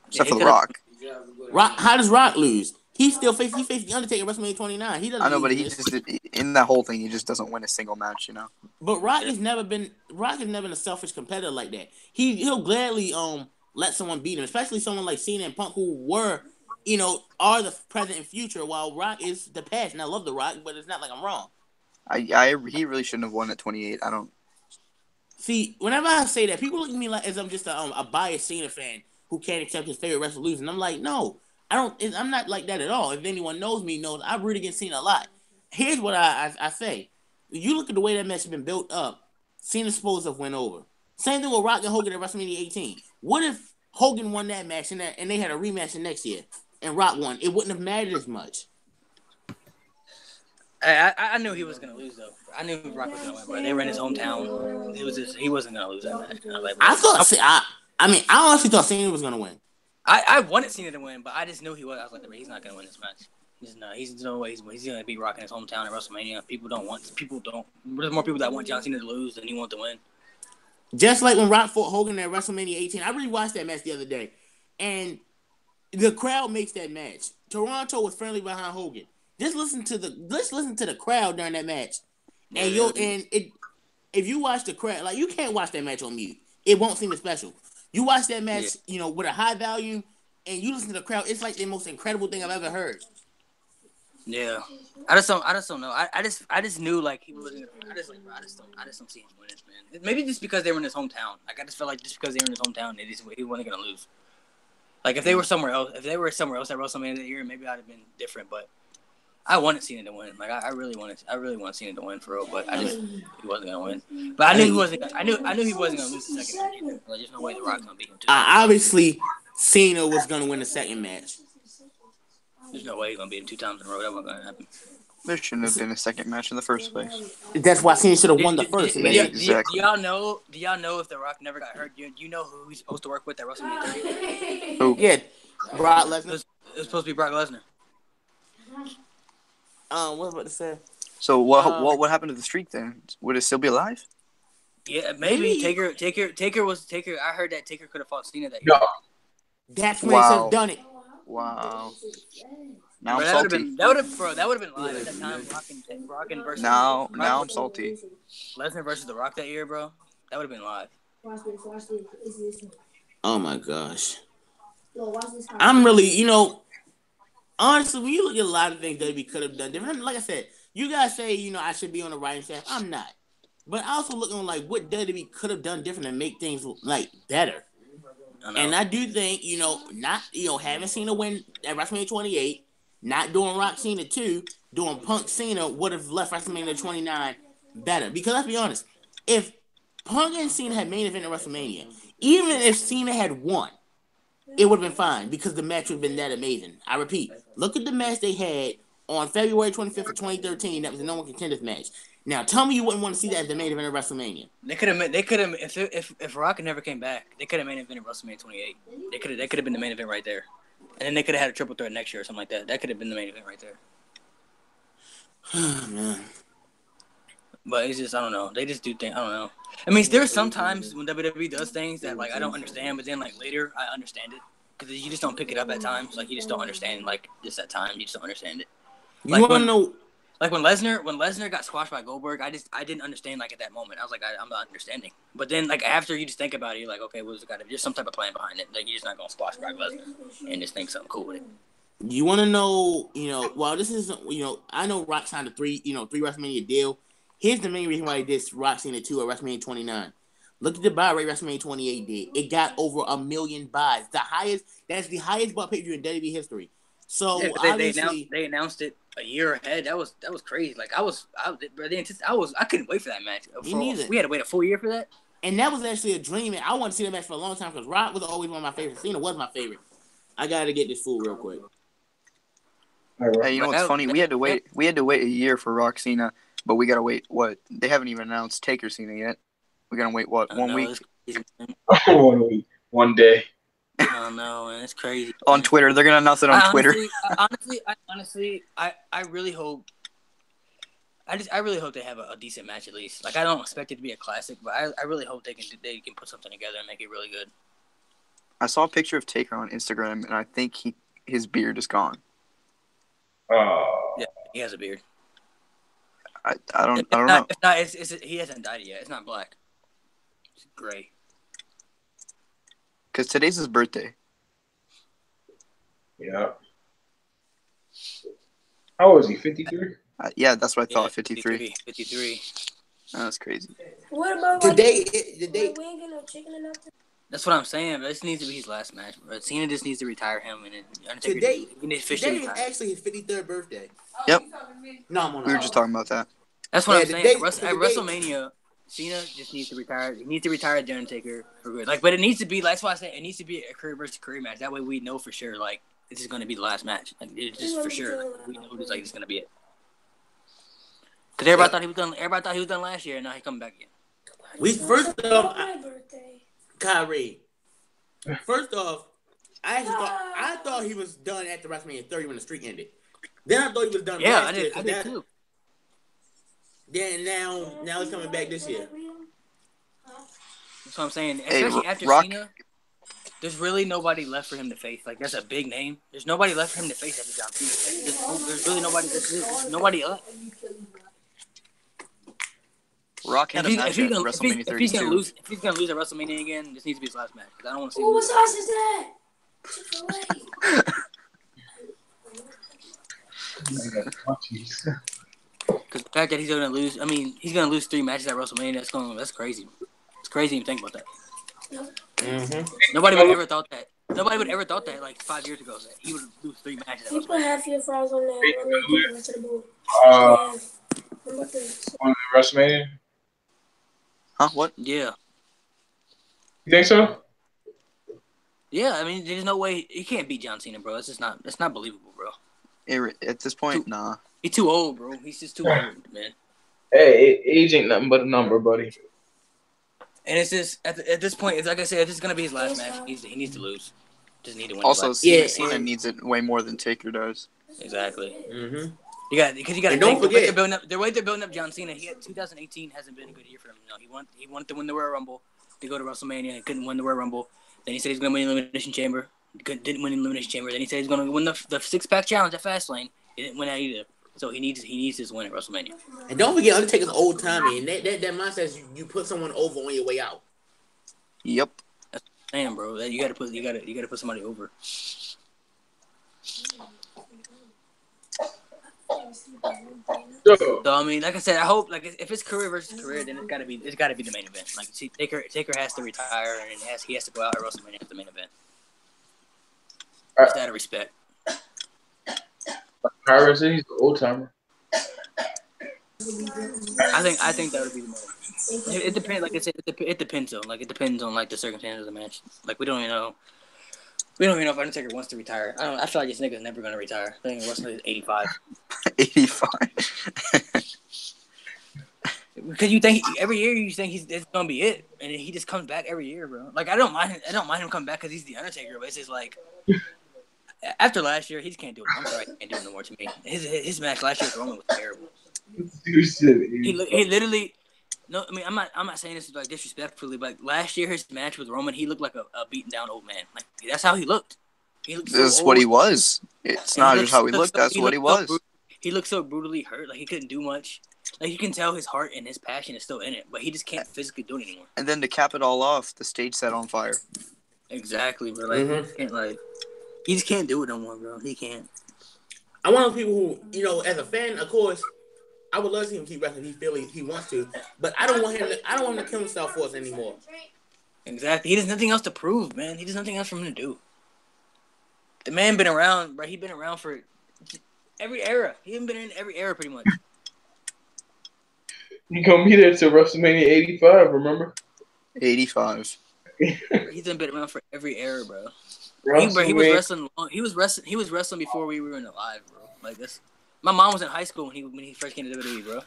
S6: Except for The Rock.
S5: How does Rock lose? He faced the Undertaker at WrestleMania 29. He doesn't.
S6: I know, but in that whole thing, he just doesn't win a single match, you know.
S5: But Rock has never been a selfish competitor like that. He'll gladly let someone beat him, especially someone like Cena and Punk who are the present and future, while Rock is the past. And I love The Rock, but it's not like I'm wrong.
S6: He really shouldn't have won at 28. I don't.
S5: See, whenever I say that, people look at me like as I'm just a biased Cena fan who can't accept his favorite wrestler losing. I'm like, no, I don't. I'm not like that at all. If anyone knows me, knows I root against Cena a lot. Here's what I say: you look at the way that match has been built up. Cena's supposed to have went over. Same thing with Rock and Hogan at WrestleMania 18. What if Hogan won that match and they had a rematch the next year and Rock won? It wouldn't have mattered as much.
S2: I knew he was gonna lose though. I knew Rock was gonna win, but they were in his hometown. He wasn't gonna lose that match. I
S5: honestly thought Cena was gonna win.
S2: I wanted Cena to win, but I just knew he was. I was like, he's not gonna win this match. He's no way he's gonna beat Rock in his hometown at WrestleMania. There's more people that want John Cena to lose than he want to win.
S5: Just like when Rock fought Hogan at WrestleMania 18. I really watched that match the other day. And the crowd makes that match. Toronto was friendly behind Hogan. Just listen to the crowd during that match, and if you watch the crowd, like you can't watch that match on mute. It won't seem as special. You watch that match, with a high volume, and you listen to the crowd. It's like the most incredible thing I've ever heard.
S2: Yeah, I just don't know. I just knew like he wasn't. I just don't see him winning, man. Maybe just because they were in his hometown. Like I just felt like just because they were in his hometown, he wasn't gonna lose. Like if they were somewhere else, at WrestleMania that year, maybe I'd have been different. But I wanted Cena to win. Like I really wanted Cena to win for real. But he wasn't gonna win. But I knew he wasn't. I knew he wasn't gonna lose the second match either. Like there's no way The Rock's gonna beat him.
S5: Obviously, Cena was gonna win the second match.
S2: There's no way he's gonna beat him 2 times in a row. That wasn't gonna happen.
S6: There shouldn't have been a second match in the first place.
S5: That's why Cena should have won the first.
S6: Exactly.
S2: Do y'all know if The Rock never got hurt? Do you know who he's supposed to work with at WrestleMania 30?
S6: Who?
S5: Yeah, Brock Lesnar.
S2: It was supposed to be Brock Lesnar.
S5: What was I about to say?
S6: So what happened to the streak then? Would it still be alive?
S2: Yeah, maybe. Taker. I heard that Taker could have fought Cena that year.
S1: No.
S5: That's when he should have done it.
S6: Wow. Now
S2: Bro,
S6: I'm salty.
S2: that would have been live at that time. Rockin' versus
S6: Now I'm salty.
S2: Lesnar versus The Rock that year, bro. That would have been live.
S5: Oh my gosh. I'm really, honestly, when you look at a lot of things that we could have done different, like I said, you guys say, I should be on the writing staff. I'm not. But I also look on like what WWE could have done different and make things like better. And I do think, not having Cena win at WrestleMania 28, not doing Rock Cena 2, doing Punk Cena would have left WrestleMania 29 better. Because let's be honest, if Punk and Cena had main event at WrestleMania, even if Cena had won, it would have been fine because the match would have been that amazing. I repeat, look at the match they had on February 25th of 2013. That was the No One Contenders match. Now, tell me you wouldn't want to see that as the main event of WrestleMania.
S2: They could have. If Rock never came back, they could have main evented WrestleMania 28. They could have been the main event right there, and then they could have had a triple threat next year or something like that. That could have been the main event right there.
S5: Man.
S2: But it's just I don't know. They just do things. I don't know. I mean, there's sometimes when WWE does things that like I don't understand, but then like later I understand it because you just don't pick it up at times. Like you just don't understand like just at time. You just don't understand it.
S5: You want to know?
S2: Like when Lesnar got squashed by Goldberg, I didn't understand like at that moment. I was like, I'm not understanding. But then like after you just think about it, you're like, okay, what's got to be some type of plan behind it? Like you're just not gonna squash Brock Lesnar and just think something cool with it.
S5: You want to know? Well, this is I know Rock signed a three WrestleMania deal. Here's the main reason why he did Rock Cena 2 at WrestleMania 29. Look at the buy rate WrestleMania 28 did. It got over 1 million buys. That's the highest bought pay-per-view in WWE history. So
S2: they announced it a year ahead. That was crazy. Like I couldn't wait for that match.
S5: Me neither.
S2: We had to wait a full year for that.
S5: And that was actually a dream. And I wanted to see that match for a long time because Rock was always one of my favorites. Cena was my favorite. I gotta get this fool real quick.
S6: Hey, you know what's funny? We had to wait a year for Rock Cena, but we gotta wait. What? They haven't even announced Taker Cena yet. We're gonna wait 1 week?
S1: 1 week, 1 day.
S2: Oh no, man, it's crazy.
S6: On Twitter, they're gonna announce it on Twitter.
S2: Honestly, I really hope. I really hope they have a decent match at least. Like I don't expect it to be a classic, but I really hope they can put something together and make it really good.
S6: I saw a picture of Taker on Instagram, and I think his beard is gone.
S2: Yeah, he has a beard.
S6: I don't know.
S2: He hasn't dyed it yet. It's not black. It's gray.
S6: Because today's his birthday.
S1: Yeah. How old is he? 53?
S6: Yeah, that's what I thought. 53.
S2: 53.
S6: Oh, that's crazy.
S7: What about
S5: today?
S7: We ain't getting no chicken or nothing.
S2: That's what I'm saying. This needs to be his last match. But Cena just needs to retire him, and then Undertaker
S5: Today
S2: is
S5: actually his 53rd birthday.
S6: Yep.
S5: No, I'm on.
S6: We were just talking about that.
S2: That's what I'm saying. At WrestleMania, Cena just needs to retire. He needs to retire the Undertaker for good. Like, but it needs to be. That's why I say it needs to be a career versus career match. That way, we know for sure. Like, this is going to be the last match. Like, it's just for sure. Like, we know this is going to be it. Because everybody thought he was done. Everybody thought he was done last year, and now he's coming back again.
S5: First off, Kyrie. First off, I thought he was done at the WrestleMania 30 when the streak ended. Then I thought he was done.
S2: Yeah,
S5: last year,
S2: I did too.
S5: Then now he's coming back this year.
S2: That's what I'm saying. Especially after
S6: Rock,
S2: Cena. there's really nobody left for him to face. Like, that's a big name. There's nobody left for him to face after John Cena. Like, there's really nobody. There's nobody left.
S6: Rock had a match at WrestleMania 32.
S2: If he's gonna lose at WrestleMania again, this needs to be his last match. I don't want to see.
S7: What size is that?
S2: Because the fact that he's gonna lose, he's gonna lose 3 matches at WrestleMania. That's crazy. It's crazy to think about that.
S5: Mm-hmm.
S2: Nobody would ever thought that. Nobody would ever thought that like 5 years ago that he would lose 3 matches at
S7: You put
S2: WrestleMania.
S7: half your fries on there. Let me put the rest of the bowl.
S1: On WrestleMania.
S6: Huh? What?
S2: Yeah.
S1: You think so?
S2: Yeah, there's no way he can't beat John Cena, bro. That's not believable, bro.
S6: At this point, nah.
S2: He's too old, bro. He's just too old, man.
S1: Hey, age ain't nothing but a number, buddy.
S2: And it's just at this point, it's like I said, this is gonna be his last match. He needs to lose. Just need to win.
S6: Also, Cena needs it way more than Taker does.
S2: Exactly.
S5: Mm-hmm.
S2: You got to think
S5: don't forget
S2: the way they're building up John Cena. 2018 hasn't been a good year for him. No, he wanted to win the Royal Rumble. To go to WrestleMania, he couldn't win the Royal Rumble. Then he said he's gonna win the Elimination Chamber. Didn't win the Elimination Chamber. Then he said he's gonna win the 6-pack challenge at Fastlane. He didn't win that either. So he needs his win at WrestleMania.
S5: And don't forget, Undertaker's old timey, and that mindset is you put someone over on your way out.
S6: Yep.
S2: That's what I'm saying, bro. You gotta put somebody over. So like I said, I hope if it's career versus career, then it's gotta be the main event. Like, see, Taker has to retire, and he has to go out at WrestleMania as the main event. Just out of respect.
S1: Kyrie said he's the old timer.
S2: I think that would be the most. It depends. Like I said, it depends though. Like, it depends on the circumstances of the match. Like, we don't even know. We don't even know if Undertaker wants to retire. I feel like this nigga's never gonna retire. I think WrestleMania 85.
S6: 85.
S2: Because every year you think it's gonna be it, and he just comes back every year, bro. Like, I don't mind him coming back because he's the Undertaker, but it's just like after last year, he just can't do it. I'm sorry, he can't do it no more to me. His match last year with Roman was terrible. He literally. No, I'm not saying this like disrespectfully, but last year his match with Roman, he looked like a beaten down old man. Like, that's how he looked. He looked.
S6: That's so what he was. It's not just how he looked. That's what he was.
S2: He looked so brutally hurt. Like, he couldn't do much. Like, you can tell his heart and his passion is still in it, but he just can't physically do it anymore.
S6: And then to cap it all off, the stage set on fire.
S2: Exactly, bro. Like, he just can't do it no more, bro. He can't.
S5: I'm one of those people who, as a fan, of course, I would love to see him keep wrestling. He feels he wants to, but I don't want him to kill himself for us anymore.
S2: Exactly. He has nothing else to prove, man. He has nothing else for him to do. The man been around, bro. He been around for every era. He been in every era, pretty much.
S1: You gonna be there till WrestleMania 85, remember?
S6: 85.
S2: He's been around for every era, bro. He was wrestling. He was wrestling before we were alive, bro. Like this. My mom was in high school when he first came to WWE, bro.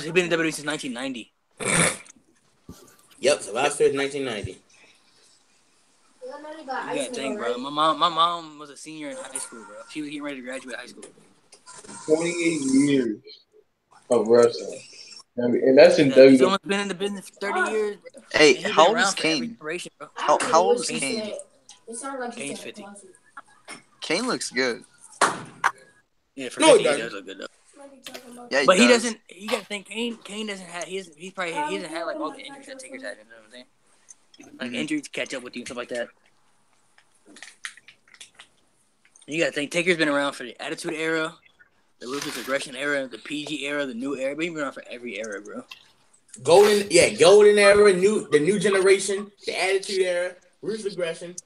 S2: He been in WWE since 1990.
S5: Yep, so last year is 1990.
S2: You gotta think, bro. My mom was a senior in high school, bro. She was getting ready to graduate high school.
S1: 28 years of wrestling. And that's in WWE.
S2: He's almost been in the business for 30 years. Bro.
S6: Hey, how old is Kane? How old is Kane?
S2: Kane's 50.
S6: Kane looks good.
S2: Yeah, for 50, he does look good, though.
S6: Yeah,
S2: but he doesn't. You gotta think Kane doesn't have. He hasn't had like all the injuries that Taker's had. You know what I'm saying? Like injuries catch up with you and stuff like that. You gotta think Taker's been around for the Attitude Era, the Ruthless Aggression Era, the PG Era, the New Era. But he's been around for every era, bro.
S5: Golden Era, the New Generation, the Attitude Era, Ruthless Aggression,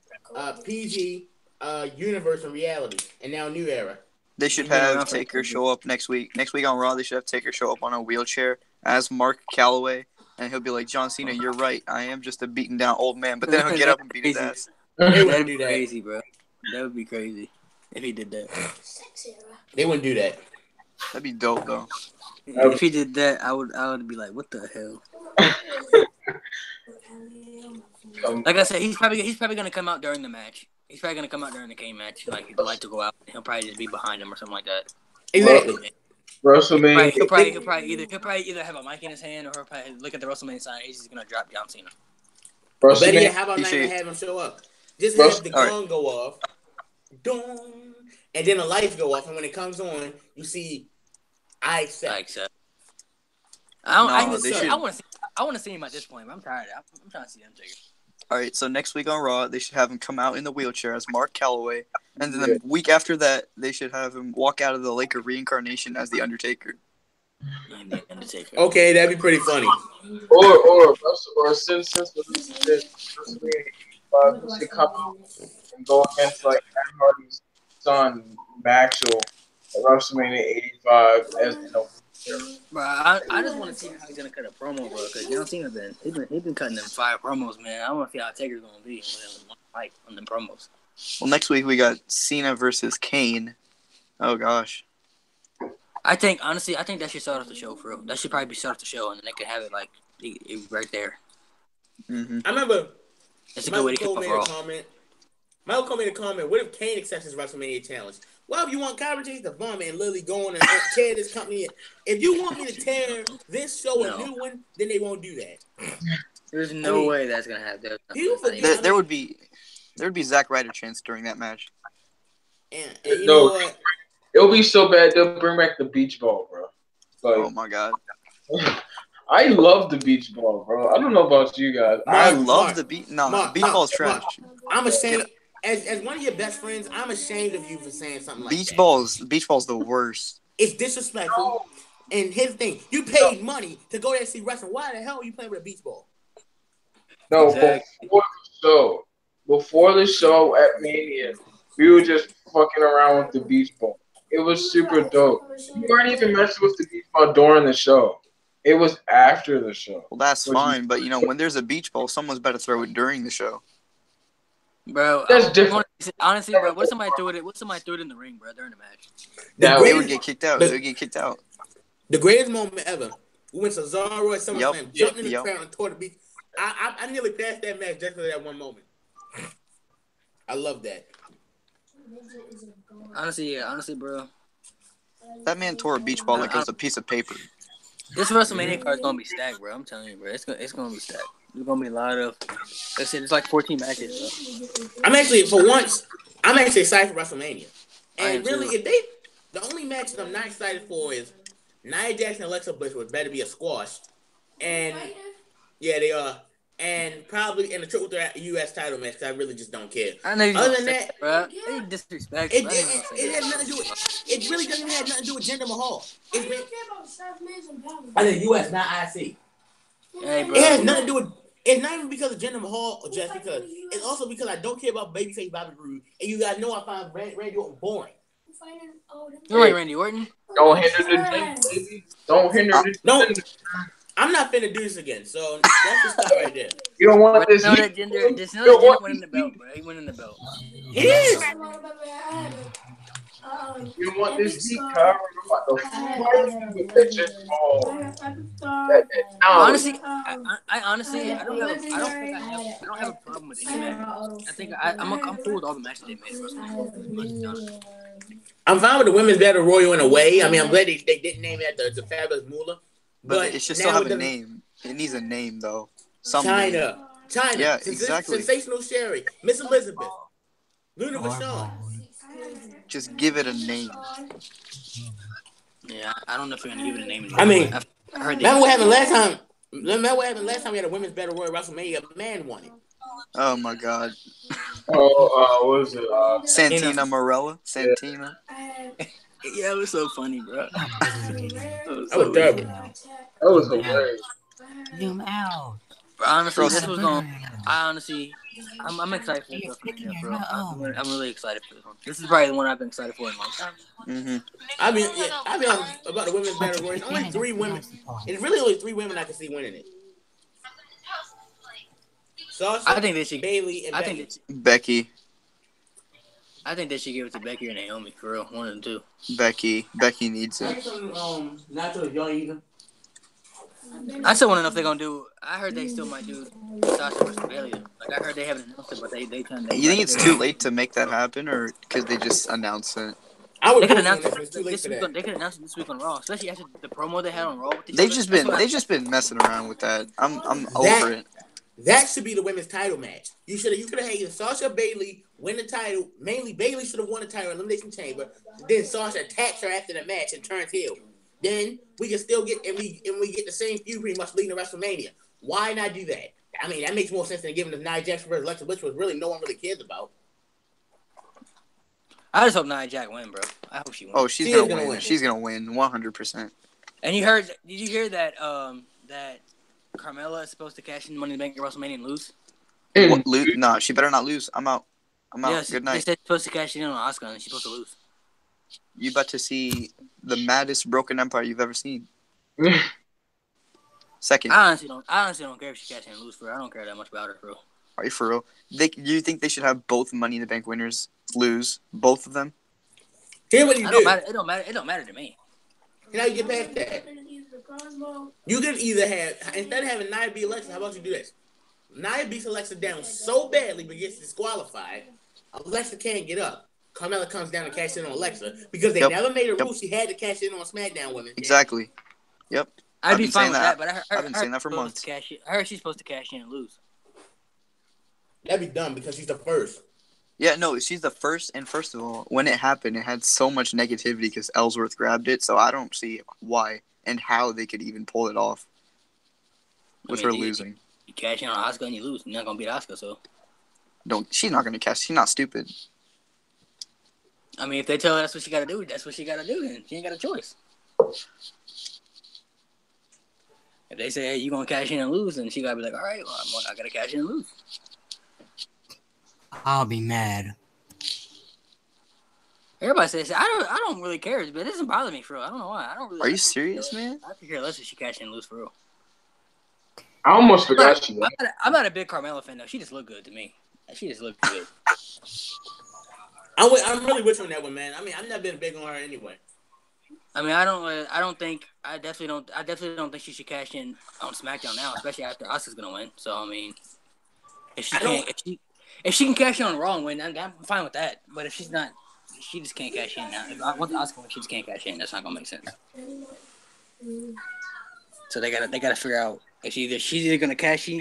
S5: PG, Universe and Reality, and now New Era.
S6: They should have Taker show up next week. Next week on Raw, they should have Taker show up on a wheelchair as Mark Calloway, and he'll be like, John Cena, you're right. I am just a beaten down old man. But then he'll get up and beat his ass.
S2: That'd be crazy, bro. That would be crazy if he did that.
S5: They wouldn't do that.
S6: That'd be dope, though.
S2: If he did that, I would be like, what the hell? Like I said, he's probably gonna come out during the match. He's probably gonna come out during the Kane match. Like, he'd like to go out. He'll probably just be behind him or something like that.
S5: Exactly.
S1: WrestleMania.
S2: He'll probably either have a mic in his hand or he'll probably look at the WrestleMania sign. And he's gonna drop John Cena.
S5: Better yet,
S1: WrestleMania.
S5: how about not even have him show up? Just
S1: Russ-
S5: have the gong go off, dong, and then the lights go off, and when it comes on, you see, I accept.
S2: I want to see him at this point. I'm tired. I'm trying to see him take it.
S6: All right, so next week on Raw, they should have him come out in the wheelchair as Mark Calloway, and then the week after that, they should have him walk out of the Laker reincarnation as the Undertaker.
S5: Okay, that'd be pretty funny.
S1: Or since WrestleMania 85, he should come out and go against like Matt Hardy's son Maxwell at WrestleMania 85 as
S2: Bro, I just want to see how he's gonna cut a promo, bro. Because John Cena he's been cutting them 5 promos, man. I want to see how Taker's gonna be on them promos.
S6: Well, next week we got Cena versus Kane. Oh gosh.
S2: Honestly, that should start off the show for real. That should probably start off the show, and then they could have it like right there.
S6: Mm-hmm.
S5: I remember
S2: It's a good way to kick off Raw.
S5: Michael Cole made a comment. What if Kane accepts his WrestleMania challenge? Well, if you want commentators to vomit and literally go on and tear this company, if you want me to tear this show a new one, then they won't do that.
S2: There's no way that's gonna happen.
S6: There would be Zack Ryder chants during that match.
S5: And you know what?
S1: It'll be so bad they'll bring back the beach ball, bro. Like,
S6: oh my god.
S1: I love the beach ball, bro. I don't know about you guys.
S6: I love the beach. No, beach ball's trash.
S5: I'm ashamed. As one of your best friends, I'm ashamed of you for saying something like
S6: beach
S5: that.
S6: Beach ball's the worst.
S5: It's disrespectful. And here's the thing: you paid money to go there and see wrestling. Why the hell are you playing with a beach ball?
S1: No, before the show at Mania, we were just fucking around with the beach ball. It was super dope. You weren't even messing with the beach ball during the show. It was after the show.
S6: Well, that's fine, but when there's a beach ball, someone's better throw it during the show.
S2: Bro,
S1: that's different.
S2: Honestly, bro, what if somebody threw it in the ring, bro, during the match?
S6: They would get kicked out. They would get kicked out.
S5: The greatest moment ever. We went to Cesaro at SummerSlam, jumped in the crowd and tore the beach. I nearly passed that match just for that one moment. I love that.
S2: Honestly, bro.
S6: That man tore a beach ball like it was a piece of paper.
S2: This WrestleMania card is gonna be stacked, bro. I'm telling you, bro. It's gonna be stacked. There's gonna be a lot of. Like I said, it's like 14 matches. Bro.
S5: I'm actually excited for WrestleMania. And really, the only match that I'm not excited for is Nia Jax and Alexa Bliss, which better be a squash. And yeah, they are. And probably in the triple threat U.S. title match, because I really just don't care.
S2: I know you
S5: Other than that,
S2: bro, they disrespect.
S5: It has nothing to do with. It really doesn't have nothing to do with Jinder Mahal. I think U.S. not IC.
S2: Hey, bro.
S5: It has nothing to do with. It's not even because of Jinder Mahal or just because. It's also because I don't care about babyface Bobby Roode, and you guys know I find Randy Orton boring.
S2: You like Randy Orton?
S1: Don't hinder the gym, baby. Don't hinder the gym.
S5: No. I'm not finna do this again, so that's the stop right there.
S1: You don't want this.
S2: Just know that Jinder winning the belt, bro. He winning the belt.
S5: It is.
S1: You don't want this deep cover.
S2: Honestly, I don't have a problem with any match. I think I'm cool with all the matches they made.
S5: I'm fine with the women's battle royal in a way. I mean, I'm glad they didn't name it the Fabulous Moolah.
S6: But it should still have a name. It needs a name, though.
S5: China.
S6: Yeah, exactly.
S5: Sensational Sherry. Miss Elizabeth. Luna Vachon.
S6: Just give it a name.
S2: Yeah, I don't know if we're going to give it a name.
S5: I mean, remember what happened last time? We had a women's battle royal at WrestleMania? A man won it.
S6: Oh, my God.
S1: What was it?
S6: Santina Morella? Santina?
S2: Yeah, it was so funny, bro.
S5: That was terrible.
S1: That was hilarious.
S3: Zoom out.
S2: Honestly, this was on. I'm excited for this, bro. I'm really excited for this one. This is probably the one I've been excited for in a long time.
S6: Mm-hmm.
S5: I mean, about the women's battle royal. Only 3 women. It's really only 3 women I can see winning it. Sasha,
S2: I think they should.
S5: Bailey, and
S6: Becky.
S2: I think they should give it to Becky or Naomi, for real. One of them two.
S6: Becky needs it.
S5: Natural young either.
S2: I still want to know if they're gonna do. I heard they still might do Sasha versus Bailey. Like I heard they haven't announced it, but they kind of.
S6: You think it's too late to make that happen, or because they just announced it?
S5: I would
S2: They could
S5: put it on
S2: announce
S5: this. It's too late
S2: this
S5: for
S2: week.
S5: that.
S2: They could announce it this week on Raw, especially after the promo they had on Raw with each
S6: They've
S2: other.
S6: just been messing around with that. I'm
S5: That-
S6: over it.
S5: That should be the women's title match. You could have had Sasha Bailey win the title. Mainly Bailey should have won the title in Elimination Chamber. Then Sasha attacks her after the match and turns heel. Then we can still get and we get the same feud pretty much leading to WrestleMania. Why not do that? I mean, that makes more sense than giving the Nia Jax versus Alexa Bliss, which really no one really cares about.
S2: I just hope Nia Jax win, bro. I hope she wins.
S6: Oh, she's gonna win. She's gonna win 100%.
S2: And did you hear that that Carmella is supposed to cash in Money in the Bank at WrestleMania and lose?
S6: What, lose? Nah, she better not lose. I'm out.
S2: Yeah,
S6: Good night.
S2: They said she's supposed to cash in on Asuka and she's supposed to lose.
S6: You about to see the maddest broken empire you've ever seen. Second.
S2: I honestly don't care if she cashes in and lose for her. I don't care that much about her, bro.
S6: Are you for real? You think they should have both Money in the Bank winners lose? Both of them?
S5: Here's what you do.
S2: It don't matter to me.
S5: How you get past that? You can either have, instead of having Nia beat Alexa, how about you do this? Nia beats Alexa down so badly but gets disqualified, Alexa can't get up. Carmella comes down and cashes in on Alexa because they never made a rule she had to cash in on SmackDown women.
S6: Exactly. Yep.
S2: I'd be fine with that, but
S6: I've been saying that for months.
S2: I heard she's supposed to cash in and lose.
S5: That'd be dumb because she's the first.
S6: Yeah, no, she's the first, and first of all, when it happened, it had so much negativity because Ellsworth grabbed it, so I don't see why and how they could even pull it off with her losing.
S2: You cash in on Asuka and you lose. You're not going to beat Asuka, so.
S6: She's not going to cash. She's not stupid.
S2: I mean, if they tell her that's what she got to do, that's what she got to do, then she ain't got a choice. If they say, hey, you going to cash in and lose, then she got to be like, all right, well, I got to cash in and lose.
S3: I'll be mad.
S2: Everybody says I don't really care, but it doesn't bother me for real. I don't know why. I don't really.
S6: Are you serious, man?
S2: I could care less if she cash in and lose for real.
S1: I almost forgot she won.
S2: I'm not a big Carmella fan though. She just looked good to me. She just looked good.
S5: I'm really with you on that one, man. I mean, I've never been big on her anyway.
S2: I mean, I definitely don't think she should cash in on SmackDown now, especially after Asuka's gonna win. So I mean, if she can cash in on Raw and win, I'm fine with that. But if she's not, she just can't cash in now. If I want the Asuka win, she just can't cash in. That's not gonna make sense. So they gotta figure out if she's either gonna cash in on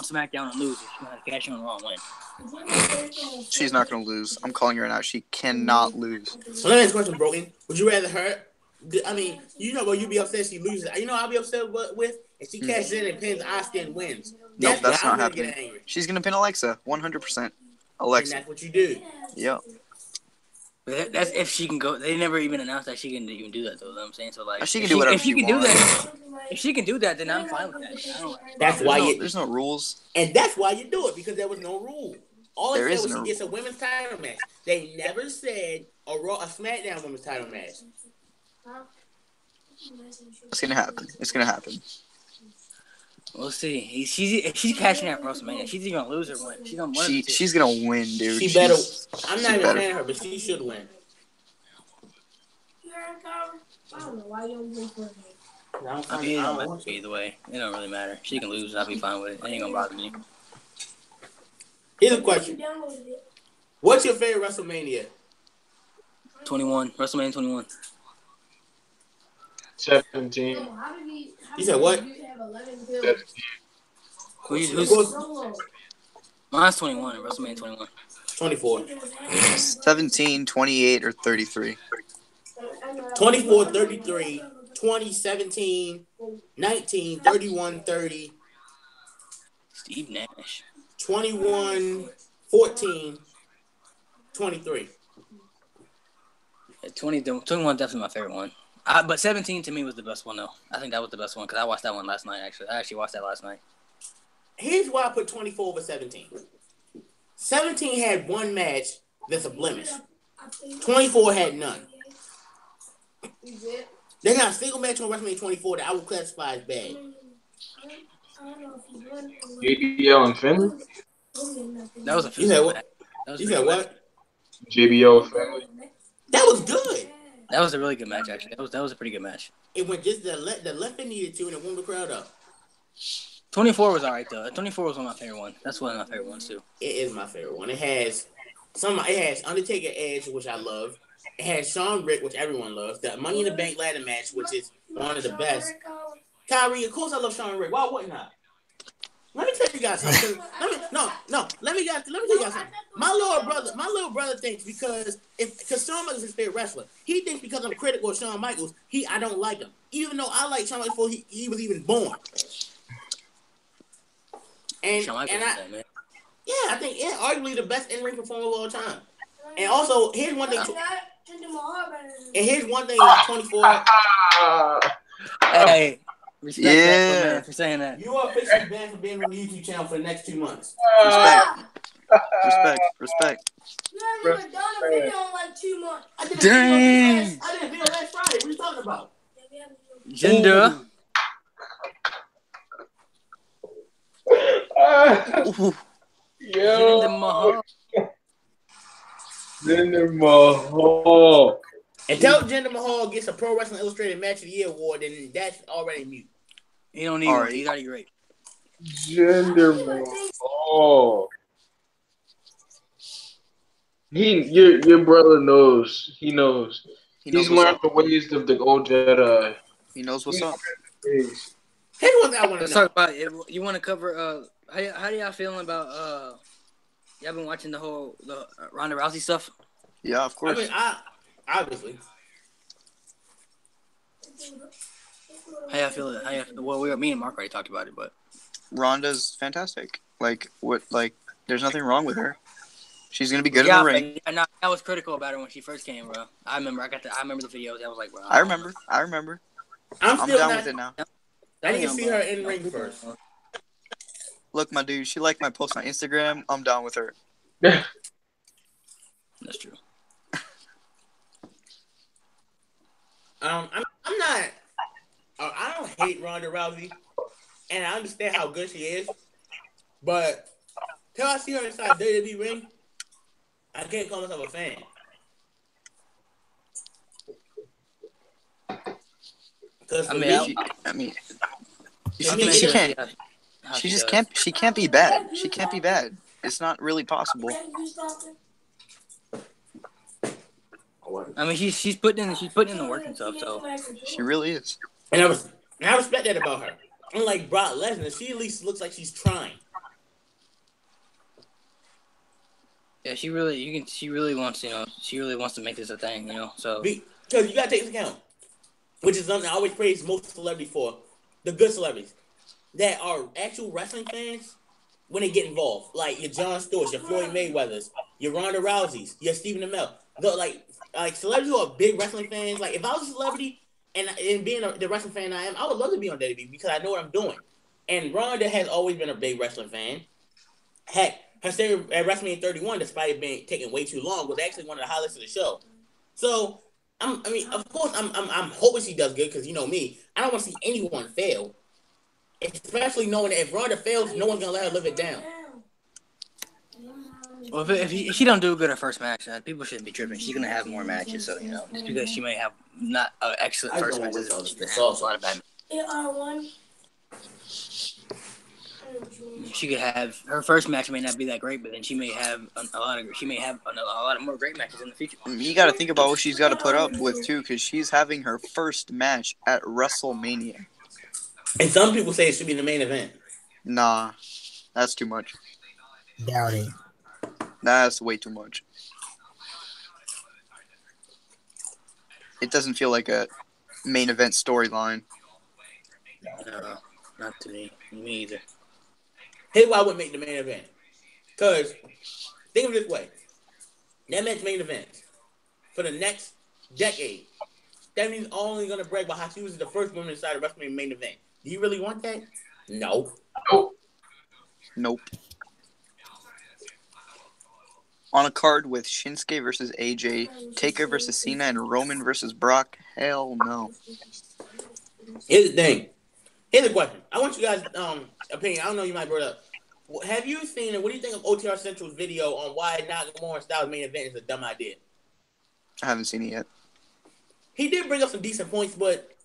S2: SmackDown and lose, or she's gonna cash in on Raw and win.
S6: She's not going to lose. I'm calling her out. She cannot lose.
S5: So let me ask a question, Broken. Would you rather her? I mean, you know, you'd be upset if she loses. You know, I'll be upset with if she cashes in and pins Asuka and wins.
S6: No, that's not happening. She's going to pin Alexa, 100%. Alexa.
S5: And that's what you do.
S6: Yep.
S2: But that's if she can go. They never even announced that she can even do that, though. You know what I'm saying? So like,
S6: she can do whatever
S2: if she can
S6: wants.
S2: do that, if she can do that, then I'm fine with that.
S5: That's why
S6: there's no rules,
S5: and that's why you do it because there was no rule. All it said was she gets a women's title match. They never said a SmackDown women's title match.
S6: It's gonna happen. It's gonna happen.
S2: We'll see. If she's cashing out WrestleMania, she's either gonna lose or win. She's gonna win.
S6: She's gonna win, dude.
S5: She better. I'm not even saying her, but she should win.
S7: I don't know why you don't go for it.
S2: I mean, it don't matter either way. It don't really matter. She can lose. I'll be fine with it. It ain't gonna bother me.
S5: Here's a question. What's your favorite WrestleMania?
S2: 21. WrestleMania 21.
S1: 17.
S5: You said what?
S1: 17.
S2: Who's mine's 21. WrestleMania 21.
S5: 24.
S6: 17, 28, or 33.
S5: 24, 33, 20, 17, 19, 31, 30.
S2: Steve Nash.
S5: 21, 14, 23.
S2: 21 definitely my favorite one. But 17 to me was the best one, though. I think that was the best one because I watched that one last night, actually. I actually watched that last night.
S5: Here's why I put 24 over 17. 17 had one match that's a blemish. 24 had none. There's not a single match on WrestleMania 24 that I would classify as bad.
S1: JBL and Finley?
S2: That was a
S5: You said what? You said what?
S1: JBL and Finley?
S5: That was good.
S2: That was a really good match, actually. That was a pretty good match.
S5: It went just the left it needed to, and it warmed the crowd up.
S2: 24 was alright though. 24 was one of my favorite ones. That's one of my favorite ones too.
S5: It is my favorite one. It has Undertaker Edge, which I love. It had Sean Rick, which everyone loves. The Money in the Bank ladder match, which is one of the best. Kyrie, of course I love Sean Rick. Why wouldn't I? Let me tell you guys something. Let me tell you guys something. My little brother thinks because Shawn Michaels is his favorite wrestler, he thinks because I'm critical of Shawn Michaels, I don't like him. Even though I like Shawn Michaels before he was even born. And I think arguably the best in-ring performer of all time. And also, here's one thing. And here's one thing. 24.
S2: Hey. Respect that man for saying that.
S5: You are officially banned from being on the YouTube channel for the next 2 months.
S6: Respect.
S7: You haven't even done a video in like 2 months.
S5: I did a video last Friday. What are you talking about?
S2: Gender.
S1: Yo. Jinder Mahal.
S5: Until Jinder Mahal gets a Pro Wrestling Illustrated Match of the Year award, then that's already mute.
S2: He don't need one. He's already great.
S1: Jinder Mahal. Your brother knows. He knows. He's learned the ways of the old Jedi.
S6: He knows what's up.
S5: Here's what I want to
S2: Let's talk about it. You want to cover how do y'all feeling about y'all been watching the Ronda Rousey stuff?
S6: Yeah, of course.
S5: I mean, obviously.
S2: How y'all feeling? Well, me and Mark already talked about it, but
S6: Ronda's fantastic. There's nothing wrong with her. She's gonna be good in the ring.
S2: Yeah, I was critical about her when she first came, bro. I remember the videos. I was like, bro.
S6: I remember. I'm down with it now.
S5: I need to see her in ring first.
S6: Look, my dude, she liked my post on Instagram. I'm down with her.
S2: That's true.
S5: I'm not. I don't hate Ronda Rousey, and I understand how good she is. But till I see her inside WWE ring, I can't call myself a fan.
S6: She can't be bad. She can't be bad. It's not really possible.
S2: I mean, she's putting in the work and stuff. So
S6: she really is.
S5: And I respect that about her. Unlike Brock Lesnar, she at least looks like she's trying.
S2: Yeah, she really wants to make this a thing, So
S5: because you gotta take into account, which is something I always praise most celebrities for, the good celebrities that are actual wrestling fans when they get involved, like your Jon Stewarts, your Floyd Mayweathers, your Ronda Rouseys, your Stephen Amell. Like celebrities who are big wrestling fans. Like if I was a celebrity and being the wrestling fan I am, I would love to be on WWE because I know what I'm doing. And Ronda has always been a big wrestling fan. Heck, her stay at WrestleMania 31, despite it being taking way too long, was actually one of the highlights of the show. So, of course, I'm hoping she does good because you know me, I don't want to see anyone fail, especially knowing that if Ronda fails, no one's gonna let her live it down.
S2: Well, if she don't do good her first match, people shouldn't be tripping. She's gonna have more matches, so just because she may have not an excellent first match, she can have a lot of bad matches. She could have her first match may not be that great, but then she may have a lot of more great matches in the future.
S6: You got to think about what she's got to put up with too, because she's having her first match at WrestleMania.
S5: And some people say it should be the main event.
S6: Nah, that's too much.
S3: Doubt it.
S6: That's way too much. It doesn't feel like a main event storyline.
S2: No, not to me. Me either.
S5: Here's why I wouldn't make the main event. Because, think of it this way. That match main event for the next decade. That means only going to brag about how she was the first woman inside the WrestleMania main event. Do you really want that? No.
S6: Nope. On a card with Shinsuke versus AJ, Taker versus Cena, and Roman versus Brock, hell no.
S5: Here's the thing. Here's a question. I want you guys' opinion. I don't know, you might bring it up. Have you seen it? What do you think of OTR Central's video on why Nakamura and Styles main event is a dumb idea?
S6: I haven't seen it yet.
S5: He did bring up some decent points, but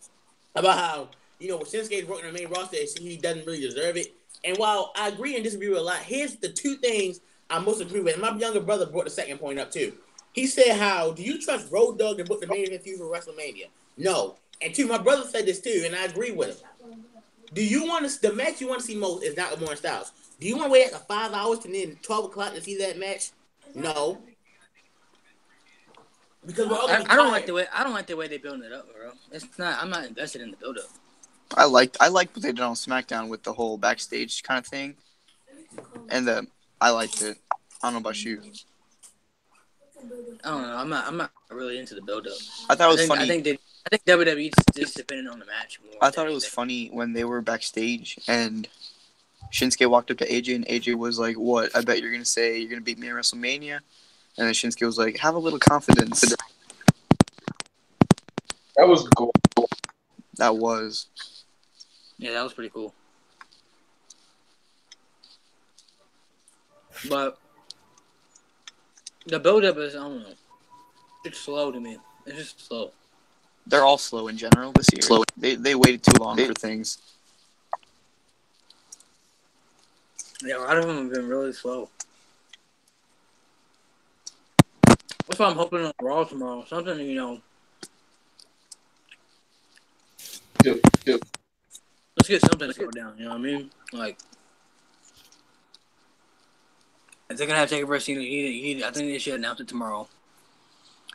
S5: about how, with Shinsuke's working the main roster, he doesn't really deserve it. And while I agree and disagree with a lot, here's the two things I most agree with. And my younger brother brought the second point up too. He said, "How do you trust Road Dogg to book the main event feud for WrestleMania?" No. And two, my brother said this too, and I agree with him. Do you want to? The match you want to see most is not Lamar Styles. Do you want to wait after 5 hours to then 12 o'clock to see that match? No. Because we're all gonna be
S2: I don't like
S5: tired.
S2: the way they're building it up, bro. It's not. I'm not invested in the build up.
S6: I liked what they did on SmackDown with the whole backstage kind of thing, and I liked it. I don't know about you.
S2: I don't know. I'm not really into the build up.
S6: I thought it was funny.
S2: I think WWE just depending on the match more.
S6: I thought it was funny when they were backstage and Shinsuke walked up to AJ and AJ was like, "What? I bet you're gonna say you're gonna beat me at WrestleMania." And then Shinsuke was like, "Have a little confidence."
S1: That was cool.
S6: That was.
S2: Yeah, that was pretty cool. But the build-up is, I don't know. It's slow to me. It's just slow.
S6: They're all slow in general this year. Slow. They waited too long for things.
S2: Yeah, a lot of them have been really slow. That's why I'm hoping on Raw tomorrow. Something, let's get something to go down. You know what I mean? Like, if they're gonna have Taker versus Cena, I think they should announce it tomorrow.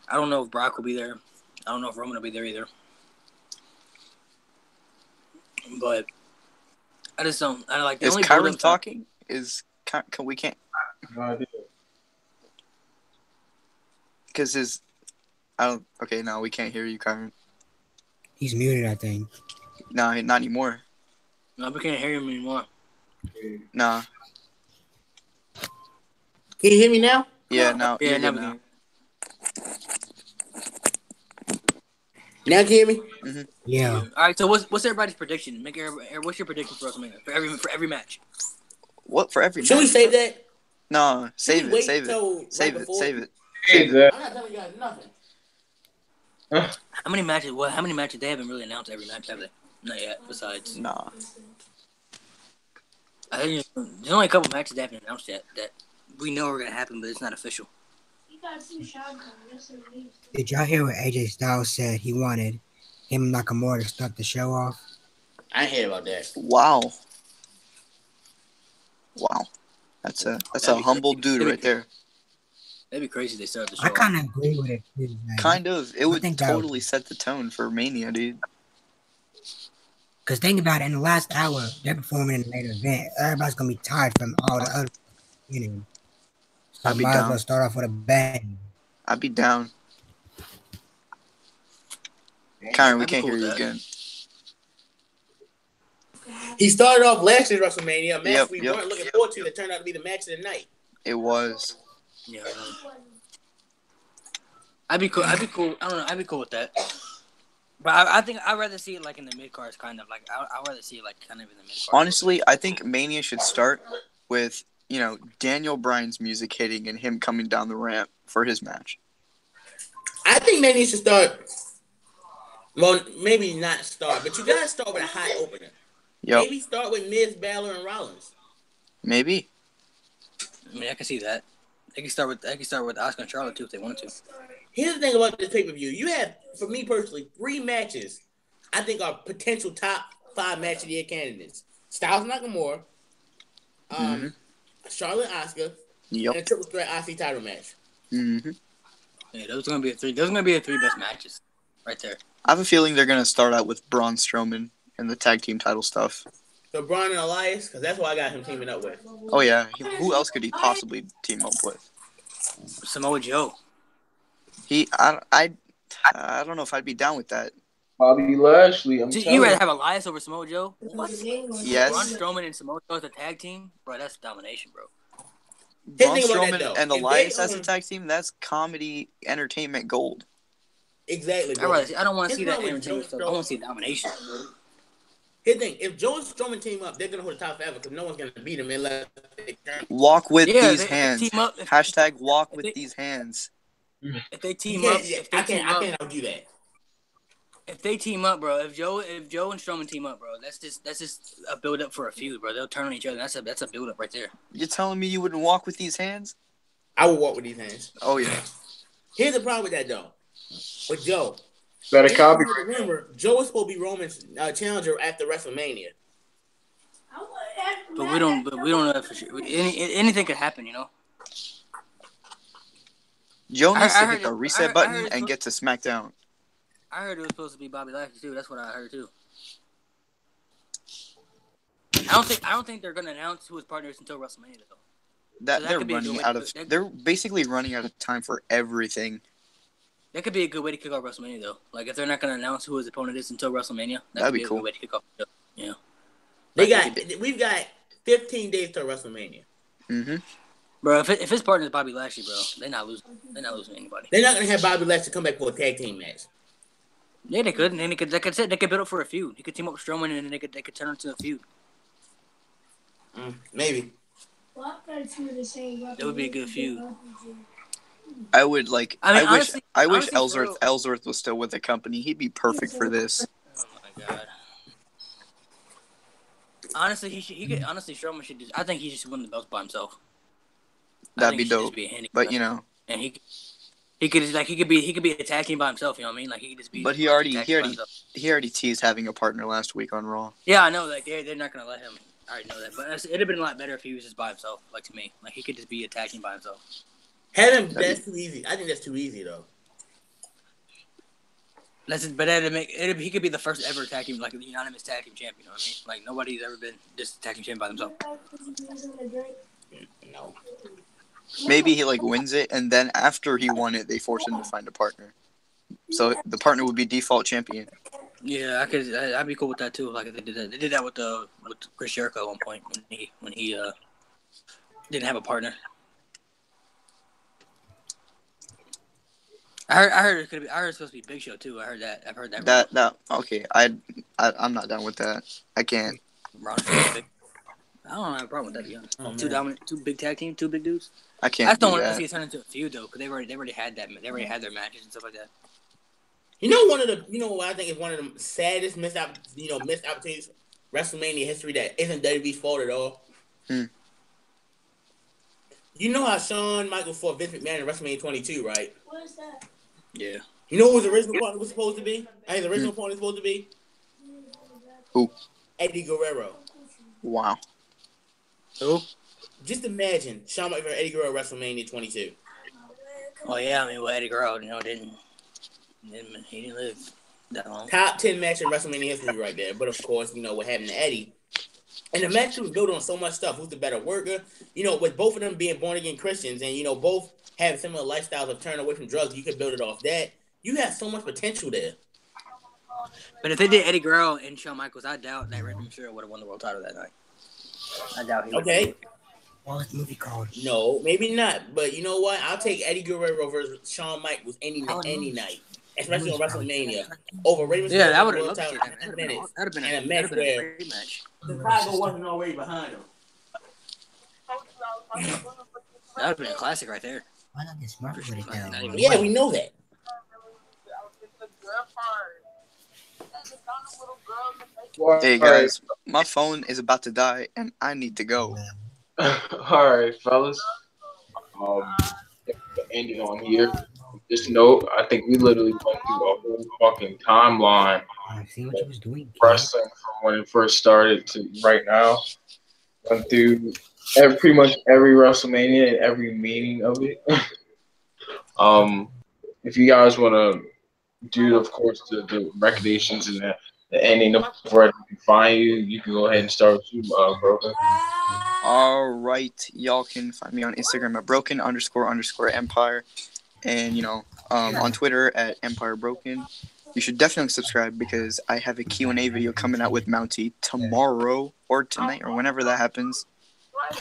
S2: I don't know if Brock will be there. I don't know if Roman will be there either. But I just don't. I like. The
S6: Is
S2: only
S6: Kyron talking? We can't?
S1: No idea.
S6: Because I don't. Okay, no, we can't hear you, Kyron.
S3: He's muted, I think.
S6: No, not anymore.
S2: No, we can't hear him anymore.
S6: Nah.
S5: Can you hear me now?
S6: Yeah, now.
S2: Yeah,
S6: now.
S2: now.
S5: Now can you hear me?
S6: Mm-hmm.
S3: Yeah.
S2: All right. So what's everybody's prediction? What's your prediction for WrestleMania for every match?
S6: What for every?
S5: Should we save that?
S6: No, save it.
S5: Save it. I'm not telling you guys nothing.
S2: How many matches? Well, how many matches? They haven't really announced every match, have they? Not yet. Besides,
S6: nah.
S2: I think there's only a couple matches they haven't announced yet that we know are gonna happen, but it's not official.
S3: Did y'all hear what AJ Styles said he wanted him and Nakamura to start the show off?
S5: I ain't hear about that.
S6: Wow. That's a humble dude right there.
S2: That'd be crazy if they start the show.
S3: I kind of agree with it too. Man.
S6: Kind of. It would totally
S3: that
S6: set the tone for Mania, dude.
S3: Because think about it, in the last hour, they're performing in the main event. Everybody's going to be tired from all the other, So
S6: I'd be
S3: might
S6: down.
S3: as well start off with a bang.
S6: I'd be down. Kyron, we can't hear you again.
S5: He started off last year's WrestleMania, a match we
S6: Yep.
S5: weren't looking forward to that turned out to be the match of the night.
S6: It was.
S2: Yeah. I'd be cool. I don't know. I'd be cool with that. But I think I'd rather see it like in the mid cards, kind of like I'd rather see it like kind of in the mid cards.
S6: Honestly, I think Mania should start with Daniel Bryan's music hitting and him coming down the ramp for his match.
S5: I think Mania should start. Well, maybe not start, but you gotta start with a hot opener.
S6: Yep.
S5: Maybe start with Miz, Balor, and Rollins.
S6: Maybe.
S2: I mean, I can see that. They can start with Asuka and Charlotte too if they wanted to.
S5: Here's the thing about this pay-per-view. You have, for me personally, 3 matches I think are potential top 5 match of the year candidates. Styles Nakamura, Charlotte and Asuka, and a triple threat IC title match.
S6: Mm-hmm.
S2: Yeah, those are gonna be the 3 best matches, right there.
S6: I have a feeling they're gonna start out with Braun Strowman and the tag team title stuff.
S5: So Bryan and Elias, because that's what I got him teaming up with.
S6: Oh yeah, who else could he possibly team up with?
S2: Samoa Joe.
S6: I don't know if I'd be down with that.
S1: Bobby Lashley.
S2: You rather have Elias over Samoa Joe? What?
S6: Yes.
S2: Braun Strowman and Samoa Joe as a tag team, bro. That's domination, bro.
S6: Braun Strowman and Elias as a tag team, that's comedy entertainment gold.
S5: Exactly, bro.
S2: I don't want to see that entertainment stuff. I want to see domination.
S5: Here's the thing: if Joe and Strowman team up, they're gonna hold the top forever because no one's gonna beat them unless they turn.
S6: Walk with these hands.
S2: Team up,
S6: Hashtag walk with these hands.
S2: If they team up,
S5: I can't argue that.
S2: If they team up, bro, if Joe and Strowman team up, bro, that's just a build up for a feud, bro. They'll turn on each other. That's a build up right there.
S6: You're telling me you wouldn't walk with these hands?
S5: I would walk with these hands.
S6: Oh yeah.
S5: Here's the problem with that though. With Joe,
S1: Better
S5: if
S1: copy.
S5: you remember, Joe is supposed to be Roman's challenger after WrestleMania.
S2: But we don't know that for sure. Anything could happen, you know.
S6: Joe needs to
S2: heard
S6: hit the
S2: it-
S6: reset
S2: I
S6: button
S2: heard it's
S6: and get to SmackDown.
S2: I heard it was supposed to be Bobby Lashley too. That's what I heard too. I don't think they're gonna announce who his partner is until WrestleMania though.
S6: That
S2: So
S6: they're
S2: could be a good
S6: running
S2: way
S6: out
S2: to-
S6: of.
S2: that-
S6: They're basically running out of time for everything.
S2: That could be a good way to kick off WrestleMania though. Like if they're not gonna announce who his opponent is until WrestleMania,
S6: That'd
S2: could
S6: be
S2: a
S6: cool.
S2: good way to kick off. Yeah.
S5: We've got 15 days till WrestleMania.
S6: Mm-hmm.
S2: Bro, if his partner is Bobby Lashley, bro, they're not losing. They're not losing anybody.
S5: They're not gonna have Bobby Lashley come back for a tag team match.
S2: Yeah, they could. And then like I said, they could build up for a feud. He could team up with Strowman, and then they could turn into a feud.
S5: Maybe.
S2: That would be a good feud.
S6: I would like.
S2: I mean,
S6: I wish
S2: honestly,
S6: Ellsworth was still with the company. He'd be perfect for this.
S2: Oh my god. Honestly, Strowman should just. I think he should win the belts by himself.
S6: That'd be dope. But you know.
S2: And he could just, like he could be attacking by himself. You know what I mean? Like he could just be.
S6: But he
S2: like,
S6: already
S2: attacking by himself.
S6: teased having a partner last week on Raw.
S2: Yeah, I know. Like they're not gonna let him. I already know that. But it'd have been a lot better if he was just by himself. Like to me, like he could just be attacking by himself.
S5: That's too easy. I think that's too easy though.
S2: He could be the first ever tag team, like the unanimous tag team champion. You know what I mean? Like nobody's ever been just tag team champion by themselves.
S5: No.
S6: Maybe he like wins it, and then after he won it, they force him to find a partner. So the partner would be default champion.
S2: Yeah, I'd be cool with that too. Like if they did that. They did that with Chris Jericho at one point when he didn't have a partner. I heard it could be. I heard it's supposed to be Big Show too. I've heard that.
S6: That okay. I'm not done with that. I can't.
S2: I don't have a problem with that. To be honest, two big tag team, two big dudes.
S6: I can't.
S2: I just don't
S6: do
S2: want to
S6: that.
S2: see it turn into a feud though, because they already had that. They already had their matches and stuff like that.
S5: You know what I think is one of the saddest missed opportunities WrestleMania history that isn't WWE's fault at all. You know how Shawn Michaels fought Vince McMahon in WrestleMania 22, right?
S7: What is that?
S2: Yeah.
S5: You know who his original partner was supposed to be? His original partner was supposed to be?
S6: Who?
S5: Eddie Guerrero.
S6: Wow.
S2: Who?
S5: Just imagine Shawn Michaels and Eddie Guerrero WrestleMania 22.
S2: Oh yeah, I mean, well, Eddie Guerrero, he didn't live that long.
S5: Top 10 match in WrestleMania history right there. But of course, what happened to Eddie. And the match was built on so much stuff. Who's the better worker? With both of them being born again Christians and both have similar lifestyles of turning away from drugs, you could build it off that. You have so much potential there.
S2: But if they did Eddie Guerrero and Shawn Michaels, I doubt that Rey Mysterio would have won the world title that night. I doubt he would.
S5: Okay.
S3: What was the movie called?
S5: No, maybe not. But you know what? I'll take Eddie Guerrero versus Shawn Michaels any night. Especially on WrestleMania. Over Rey Mysterio.
S2: Yeah, that would have
S5: world
S2: loved
S5: title
S2: to.
S5: in 10 minutes.
S2: That would have
S5: And a
S2: been
S5: match
S2: a
S5: where
S2: great match.
S5: Chicago wasn't already behind him.
S2: That would have been a classic right there.
S3: Why not get smart with it though?
S5: Yeah, we know that.
S6: Hey guys, my phone is about to die, and I need to go.
S1: All right, fellas. Ending on here. Just note, I think we literally went through a whole fucking timeline.
S3: I see what you was doing. Kid.
S1: Wrestling from when it first started to right now. Went through pretty much every WrestleMania and every meaning of it. If you guys want to do, of course, the recommendations and the ending of where I can find you, you can go ahead and start with you, Broken.
S6: All right, y'all can find me on Instagram at broken__empire, and on Twitter at Empire Broken. You should definitely subscribe because I have a Q&A video coming out with Mountie tomorrow or tonight or whenever that happens.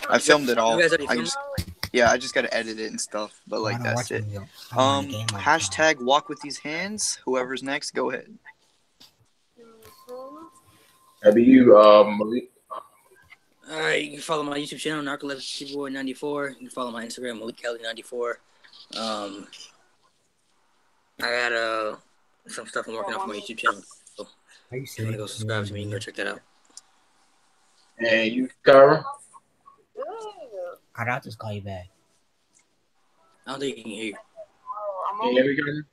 S6: I filmed it all. I just gotta edit it and stuff, but that's it. Hashtag walk with these hands. Whoever's next, go ahead.
S1: That'd be you, Malik.
S2: Alright, you can follow my YouTube channel, Narcolepsy94. You can follow my Instagram, Malik Kelly94. I got some stuff I'm working on for my YouTube channel. So if you want to go subscribe to me, you can go check that out.
S1: And you, Kyra?
S3: I'll just call you back.
S2: I don't think you can hear you.
S1: Can you hear me,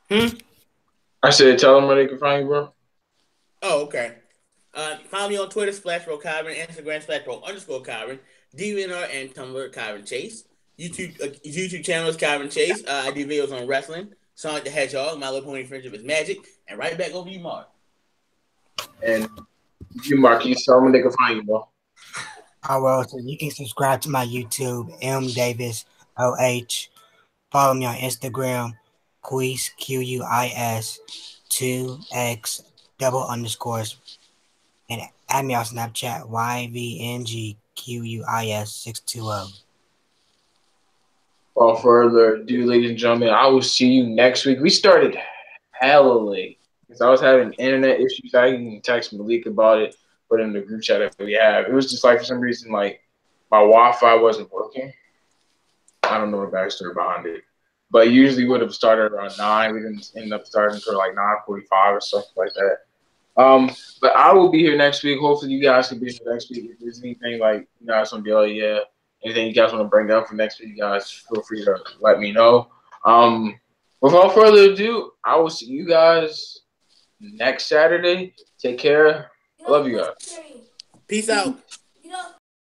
S5: Hmm?
S1: I said, tell them where they can find you, bro.
S5: Oh, okay. Follow me on Twitter, /Kyron, Instagram, /Kyron, DVNR, and Tumblr, Kyron Chase. YouTube channel is Kyron Chase. I do videos on wrestling, Sonic the Hedgehog, My Little Pony Friendship is Magic, and right back over to you, Mark.
S1: And you, Marquise, tell them where they can find you, bro.
S3: Well, so you can subscribe to my YouTube, M Davis OH. Follow me on Instagram, Quis QUIS 2X double underscores, and add me on Snapchat YVNGQUIS 620.
S1: Without further ado, ladies and gentlemen, I will see you next week. We started hella late because I was having internet issues. I even text Malik about it, put in the group chat that we have. It was just like for some reason, like my Wi-Fi wasn't working. I don't know the backstory behind it, but usually would have started around 9. We didn't end up starting until like 9:45 or stuff like that. But I will be here next week. Hopefully, you guys can be here next week. If there's anything like you guys want to be like, yeah, anything you guys want to bring up for next week, you guys feel free to let me know. Without further ado, I will see you guys next Saturday. Take care. I love you guys.
S5: Peace out.